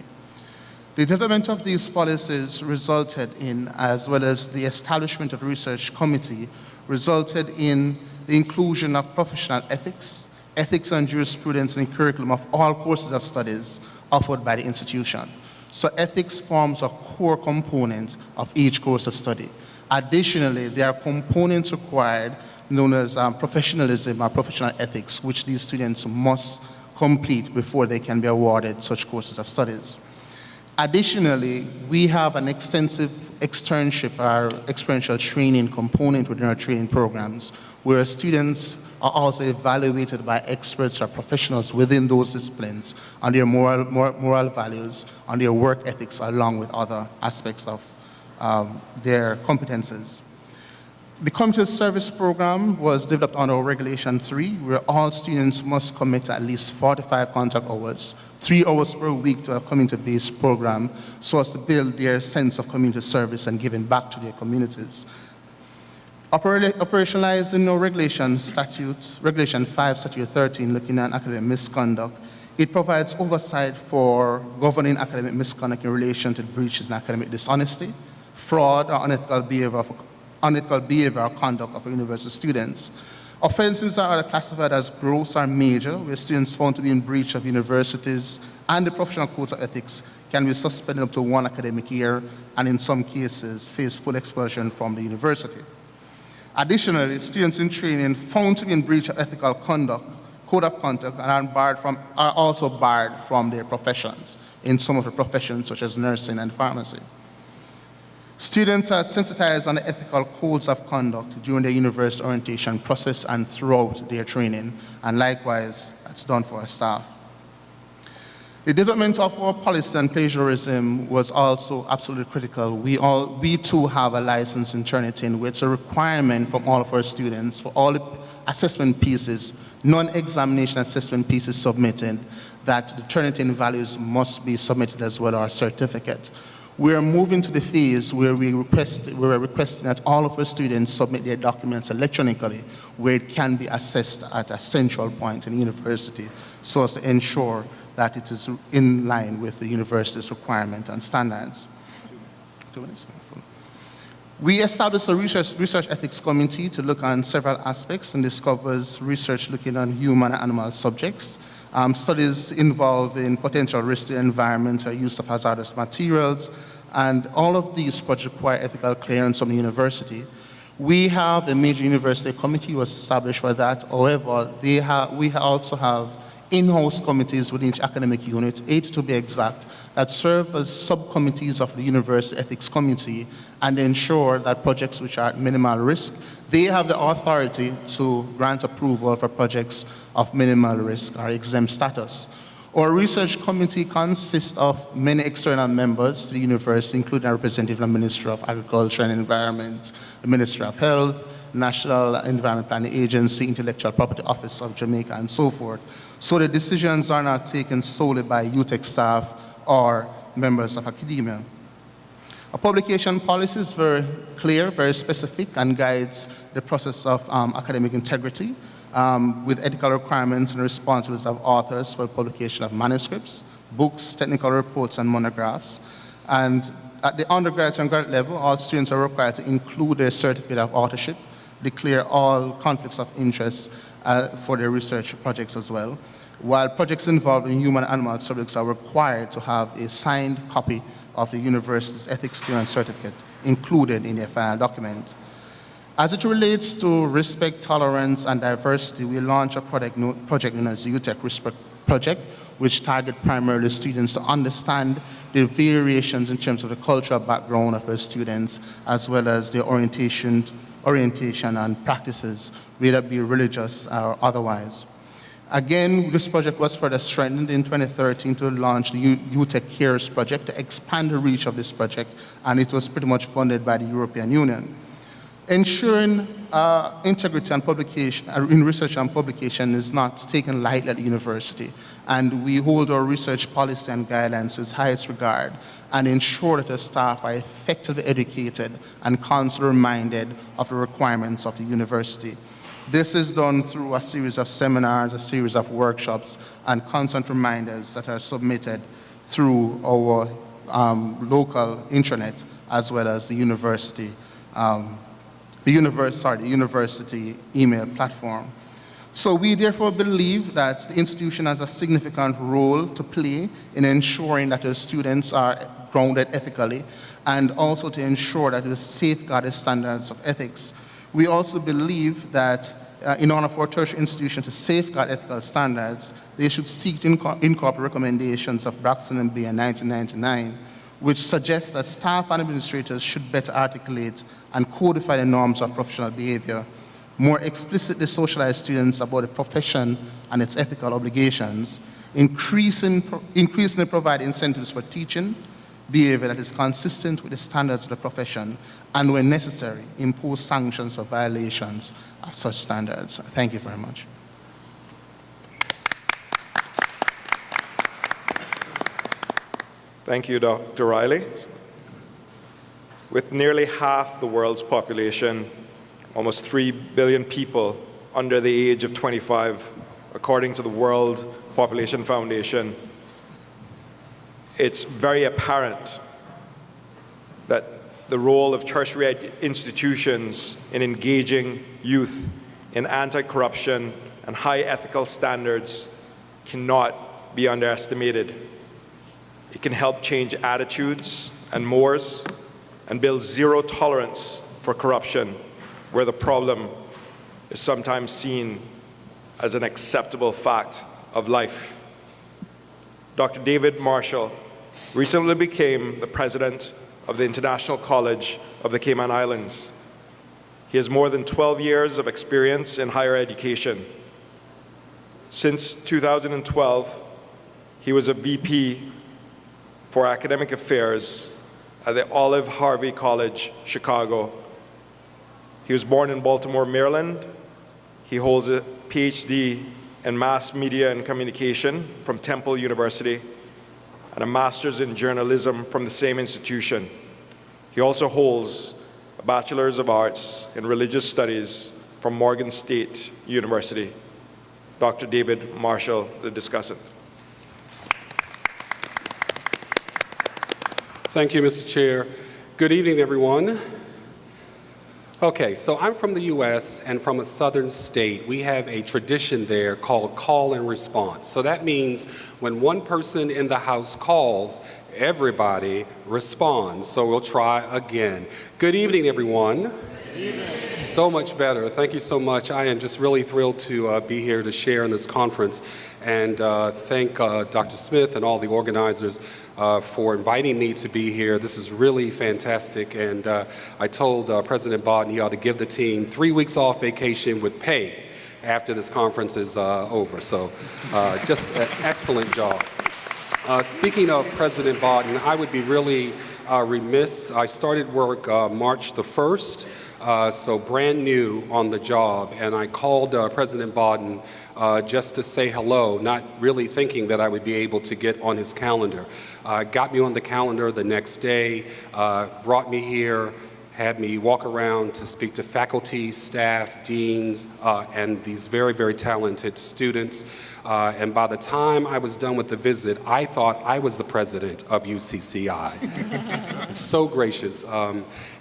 The development of these policies resulted in, as well as the establishment of the Research Committee, resulted in the inclusion of professional ethics, ethics and jurisprudence in the curriculum of all courses of studies offered by the institution. So ethics forms a core component of each course of study. Additionally, there are components required known as professionalism or professional ethics, which these students must complete before they can be awarded such courses of studies. Additionally, we have an extensive externship or experiential training component within our training programs, where students are also evaluated by experts or professionals within those disciplines on their moral values, on their work ethics, along with other aspects of their competences. The Community Service Program was developed under Regulation 3, where all students must commit at least 45 contact hours, 3 hours per week, to a community-based program, so as to build their sense of community service and giving back to their communities. Operationalizing Regulation 5, Statute 13, looking at academic misconduct, it provides oversight for governing academic misconduct in relation to breaches in academic dishonesty, fraud, or unethical behavior or conduct of university students. Offenses are classified as gross or major, where students found to be in breach of universities and the professional codes of ethics can be suspended up to 1 academic year, and in some cases face full expulsion from the university. Additionally, students in training found to be in breach of ethical conduct, code of conduct, and are also barred from their professions in some of the professions such as nursing and pharmacy. Students are sensitized on the ethical codes of conduct during their university orientation process and throughout their training, and likewise, that's done for our staff. The development of our policy on plagiarism was also absolutely critical. We too have a license in Turnitin, where it's a requirement from all of our students for all the assessment pieces, non-examination assessment pieces submitted, that the Turnitin values must be submitted as well, or a certificate. We are moving to the phase where we're requesting that all of our students submit their documents electronically, where it can be assessed at a central point in the university, so as to ensure that it is in line with the university's requirement and standards. 2 minutes. We established a research ethics committee to look on several aspects, and this covers research looking on human and animal subjects, studies involving potential risk to the environment or use of hazardous materials, and all of these projects require ethical clearance from the university. We have a major university committee was established for that. However, we also have in-house committees within each academic unit, 8 to be exact, that serve as subcommittees of the University Ethics Committee and ensure that projects which are at minimal risk, they have the authority to grant approval for projects of minimal risk or exempt status. Our research committee consists of many external members to the university, including a representative of the Ministry of Agriculture and Environment, the Ministry of Health, National Environment Planning Agency, Intellectual Property Office of Jamaica, and so forth. So the decisions are not taken solely by UTEC staff or members of academia. Our publication policy is very clear, very specific, and guides the process of academic integrity with ethical requirements and responsibilities of authors for publication of manuscripts, books, technical reports, and monographs. And at the undergraduate and graduate level, all students are required to include a certificate of authorship, declare all conflicts of interest for their research projects as well, while projects involving human and animal subjects are required to have a signed copy of the university's ethics clearance certificate included in their final document. As it relates to respect, tolerance, and diversity, we launched a project known as the UTEC Respect Project, which targets primarily students to understand the variations in terms of the cultural background of our students, as well as their orientation and practices, whether it be religious or otherwise. Again, this project was further strengthened in 2013 to launch the UTEC Cares project to expand the reach of this project, and it was pretty much funded by the European Union. Ensuring integrity and publication, in research and publication is not taken lightly at the university, and we hold our research policy and guidelines to its highest regard and ensure that the staff are effectively educated and constantly reminded of the requirements of the university. This is done through a series of seminars, a series of workshops, and constant reminders that are submitted through our local intranet as well as the university email platform. So we therefore believe that the institution has a significant role to play in ensuring that the students are grounded ethically and also to ensure that it safeguards the standards of ethics. We also believe that in order for a tertiary institution to safeguard ethical standards, they should seek to incorporate recommendations of Braxton and Bay in 1999, which suggests that staff and administrators should better articulate and codify the norms of professional behavior, more explicitly socialize students about the profession and its ethical obligations, increasingly provide incentives for teaching behavior that is consistent with the standards of the profession, and when necessary, impose sanctions for violations of such standards. Thank you very much. Thank you, Dr. Riley. With nearly half the world's population, almost 3 billion people under the age of 25, according to the World Population Foundation, it's very apparent that the role of tertiary institutions in engaging youth in anti-corruption and high ethical standards cannot be underestimated. It can help change attitudes and mores and build zero tolerance for corruption, where the problem is sometimes seen as an acceptable fact of life. Dr. David Marshall recently became the president of the International College of the Cayman Islands. He has more than 12 years of experience in higher education. Since 2012, he was a VP for Academic Affairs at the Olive Harvey College, Chicago. He was born in Baltimore, Maryland. He holds a PhD in Mass Media and Communication from Temple University and a master's in journalism from the same institution. He also holds a Bachelor's of Arts in Religious Studies from Morgan State University. Dr. David Marshall, the discussant. Thank you, Mr. Chair. Good evening, everyone. Okay, so I'm from the U.S. and from a southern state. We have a tradition there called call and response. So that means when one person in the house calls, everybody responds. So we'll try again. Good evening, everyone. So much better. Thank you so much. I am just really thrilled to be here to share in this conference, and thank Dr. Smith and all the organizers for inviting me to be here. This is really fantastic, and I told President Bodden he ought to give the team 3 weeks off vacation with pay after this conference is over. So just an excellent job. Speaking of President Bodden, I would be really remiss. I started work March the 1st, so brand new on the job, and I called President Bodden just to say hello, not really thinking that I would be able to get on his calendar. Got me on the calendar the next day, brought me here, had me walk around to speak to faculty, staff, deans, and these very, very talented students. And by the time I was done with the visit, I thought I was the president of UCCI. So gracious.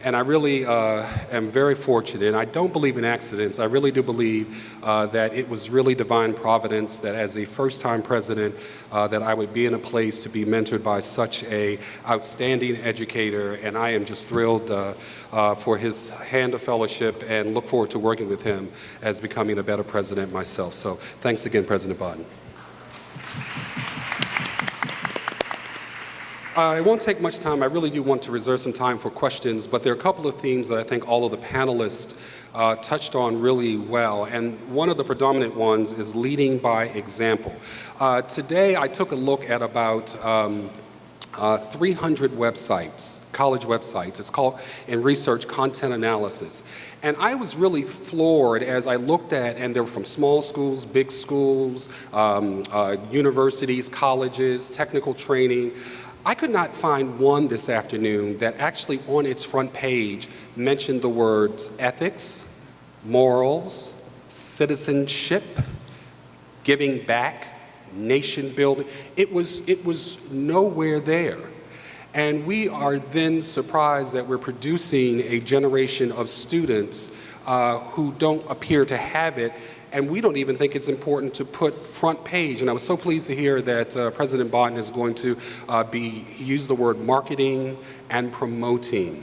And I really am very fortunate. And I don't believe in accidents. I really do believe that it was really divine providence that as a first-time president, that I would be in a place to be mentored by such an outstanding educator. And I am just thrilled for his hand of fellowship and look forward to working with him as becoming a better president myself. So thanks again, President Bodden. I won't take much time. I really do want to reserve some time for questions, but there are a couple of themes that I think all of the panelists touched on really well, and one of the predominant ones is leading by example. Today I took a look at about 300 websites, college websites. It's called, in research, content analysis. And I was really floored as I looked at, and they were from small schools, big schools, universities, colleges, technical training. I could not find one this afternoon that actually on its front page mentioned the words ethics, morals, citizenship, giving back, nation building. It was nowhere there. And we are then surprised that we're producing a generation of students who don't appear to have it, and we don't even think it's important to put front page. And I was so pleased to hear that President Bodden is going to use the word marketing and promoting,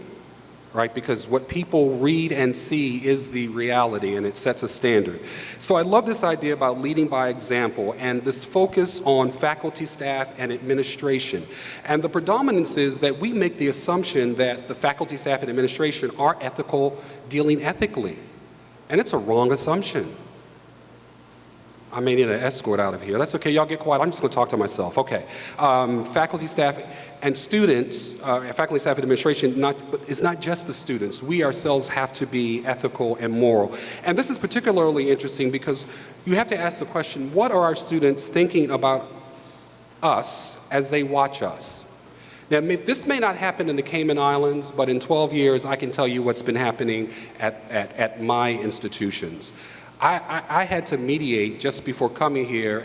right? Because what people read and see is the reality, and it sets a standard. So I love this idea about leading by example and this focus on faculty, staff, and administration. And the predominance is that we make the assumption that the faculty, staff, and administration are ethical, dealing ethically. And it's a wrong assumption. I may need an escort out of here. That's okay, y'all get quiet. I'm just gonna talk to myself. Okay. Faculty, staff, and students, faculty, staff, and administration, it's not just the students. We ourselves have to be ethical and moral. And this is particularly interesting because you have to ask the question, what are our students thinking about us as they watch us? Now, this may not happen in the Cayman Islands, but in 12 years, I can tell you what's been happening at my institutions. I had to mediate just before coming here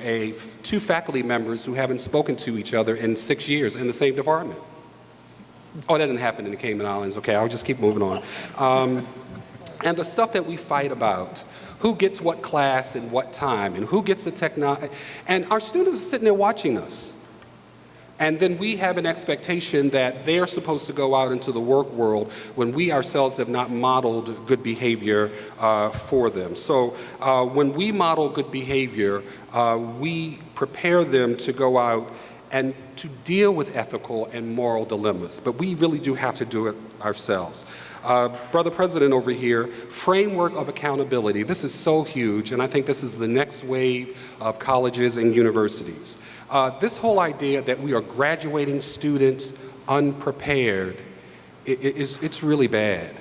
two faculty members who haven't spoken to each other in 6 years in the same department. Oh, that didn't happen in the Cayman Islands. Okay, I'll just keep moving on. And the stuff that we fight about, who gets what class and what time, and who gets the technology, and our students are sitting there watching us. And then we have an expectation that they're supposed to go out into the work world when we ourselves have not modeled good behavior for them. So when we model good behavior, we prepare them to go out and to deal with ethical and moral dilemmas. But we really do have to do it ourselves. Brother President over here, framework of accountability. This is so huge, and I think this is the next wave of colleges and universities. This whole idea that we are graduating students unprepared, it's really bad.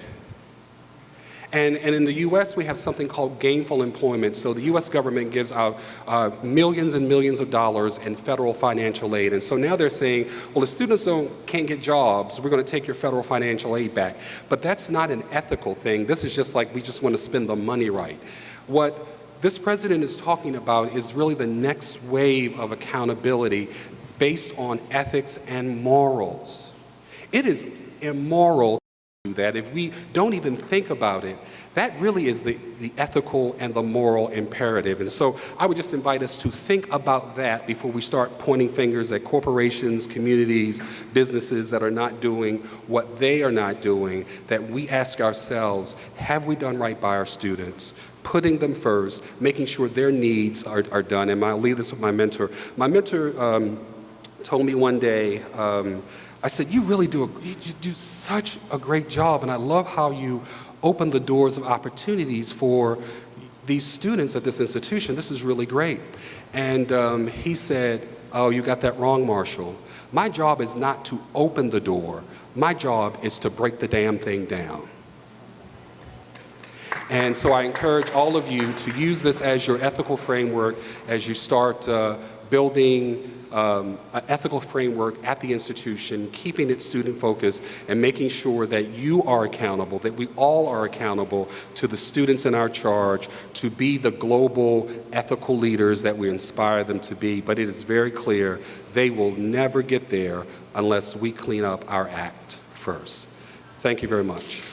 And in the U.S., we have something called gainful employment. So the U.S. government gives out millions and millions of dollars in federal financial aid. And so now they're saying, well, if students can't get jobs, we're going to take your federal financial aid back. But that's not an ethical thing. This is just like we just want to spend the money right. What this president is talking about is really the next wave of accountability based on ethics and morals. It is immoral that, if we don't even think about it, that really is the ethical and the moral imperative. And so I would just invite us to think about that before we start pointing fingers at corporations, communities, businesses that are not doing what they are not doing, that we ask ourselves, have we done right by our students? Putting them first, making sure their needs are done. And I'll leave this with my mentor. My mentor told me one day, I said, you do such a great job, and I love how you open the doors of opportunities for these students at this institution. This is really great. And he said, oh, you got that wrong, Marshall. My job is not to open the door. My job is to break the damn thing down. And so I encourage all of you to use this as your ethical framework as you start building an ethical framework at the institution, keeping it student focused and making sure that you are accountable, that we all are accountable to the students in our charge to be the global ethical leaders that we inspire them to be. But it is very clear they will never get there unless we clean up our act first. Thank you very much.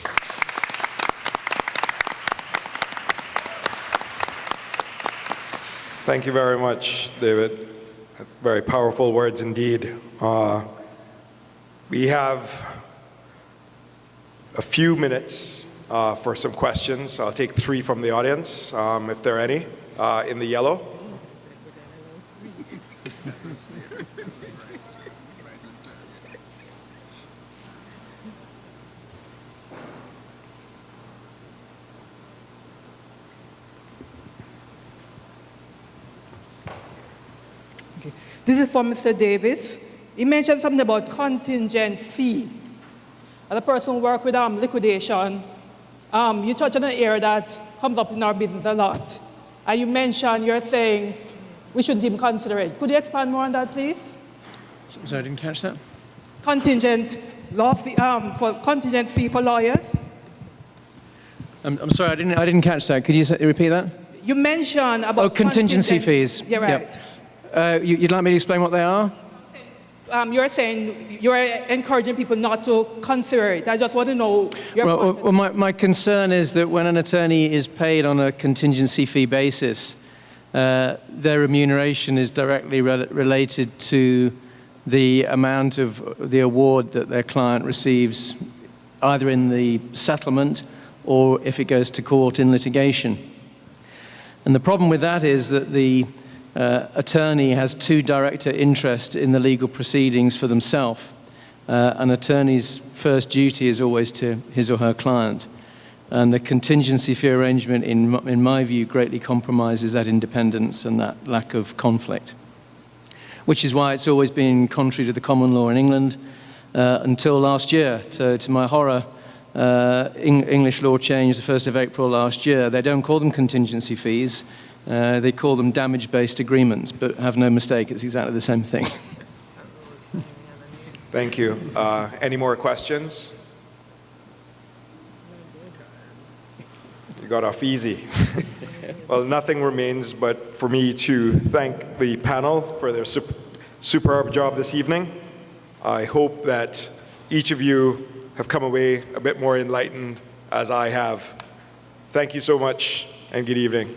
Thank you very much, David. Very powerful words indeed. We have a few minutes for some questions. I'll take 3 from the audience, if there are any, in the yellow. This is for Mr. Davis. He mentioned something about contingent fee. As a person who works with liquidation, you touched on an area that comes up in our business a lot. And you mentioned, you're saying we shouldn't even consider it. Could you expand more on that, please? Sorry, I didn't catch that. Contingent fee for lawyers. I'm sorry, I didn't catch that. Could you repeat that? You mentioned about contingency fees. Yeah, right. Yep. You'd like me to explain what they are? You're saying you're encouraging people not to consider it. I just want to know your point. Well, my concern is that when an attorney is paid on a contingency fee basis, their remuneration is directly related to the amount of the award that their client receives, either in the settlement or if it goes to court in litigation. And the problem with that is that the attorney has too direct an interest in the legal proceedings for themselves. An attorney's first duty is always to his or her client. And the contingency fee arrangement, in my view, greatly compromises that independence and that lack of conflict. Which is why it's always been contrary to the common law in England until last year. To my horror, English law changed the 1st of April last year. They don't call them contingency fees. They call them damage-based agreements, but have no mistake, it's exactly the same thing. Thank you. Any more questions? You got off easy. Well, nothing remains but for me to thank the panel for their superb job this evening. I hope that each of you have come away a bit more enlightened as I have. Thank you so much, and good evening.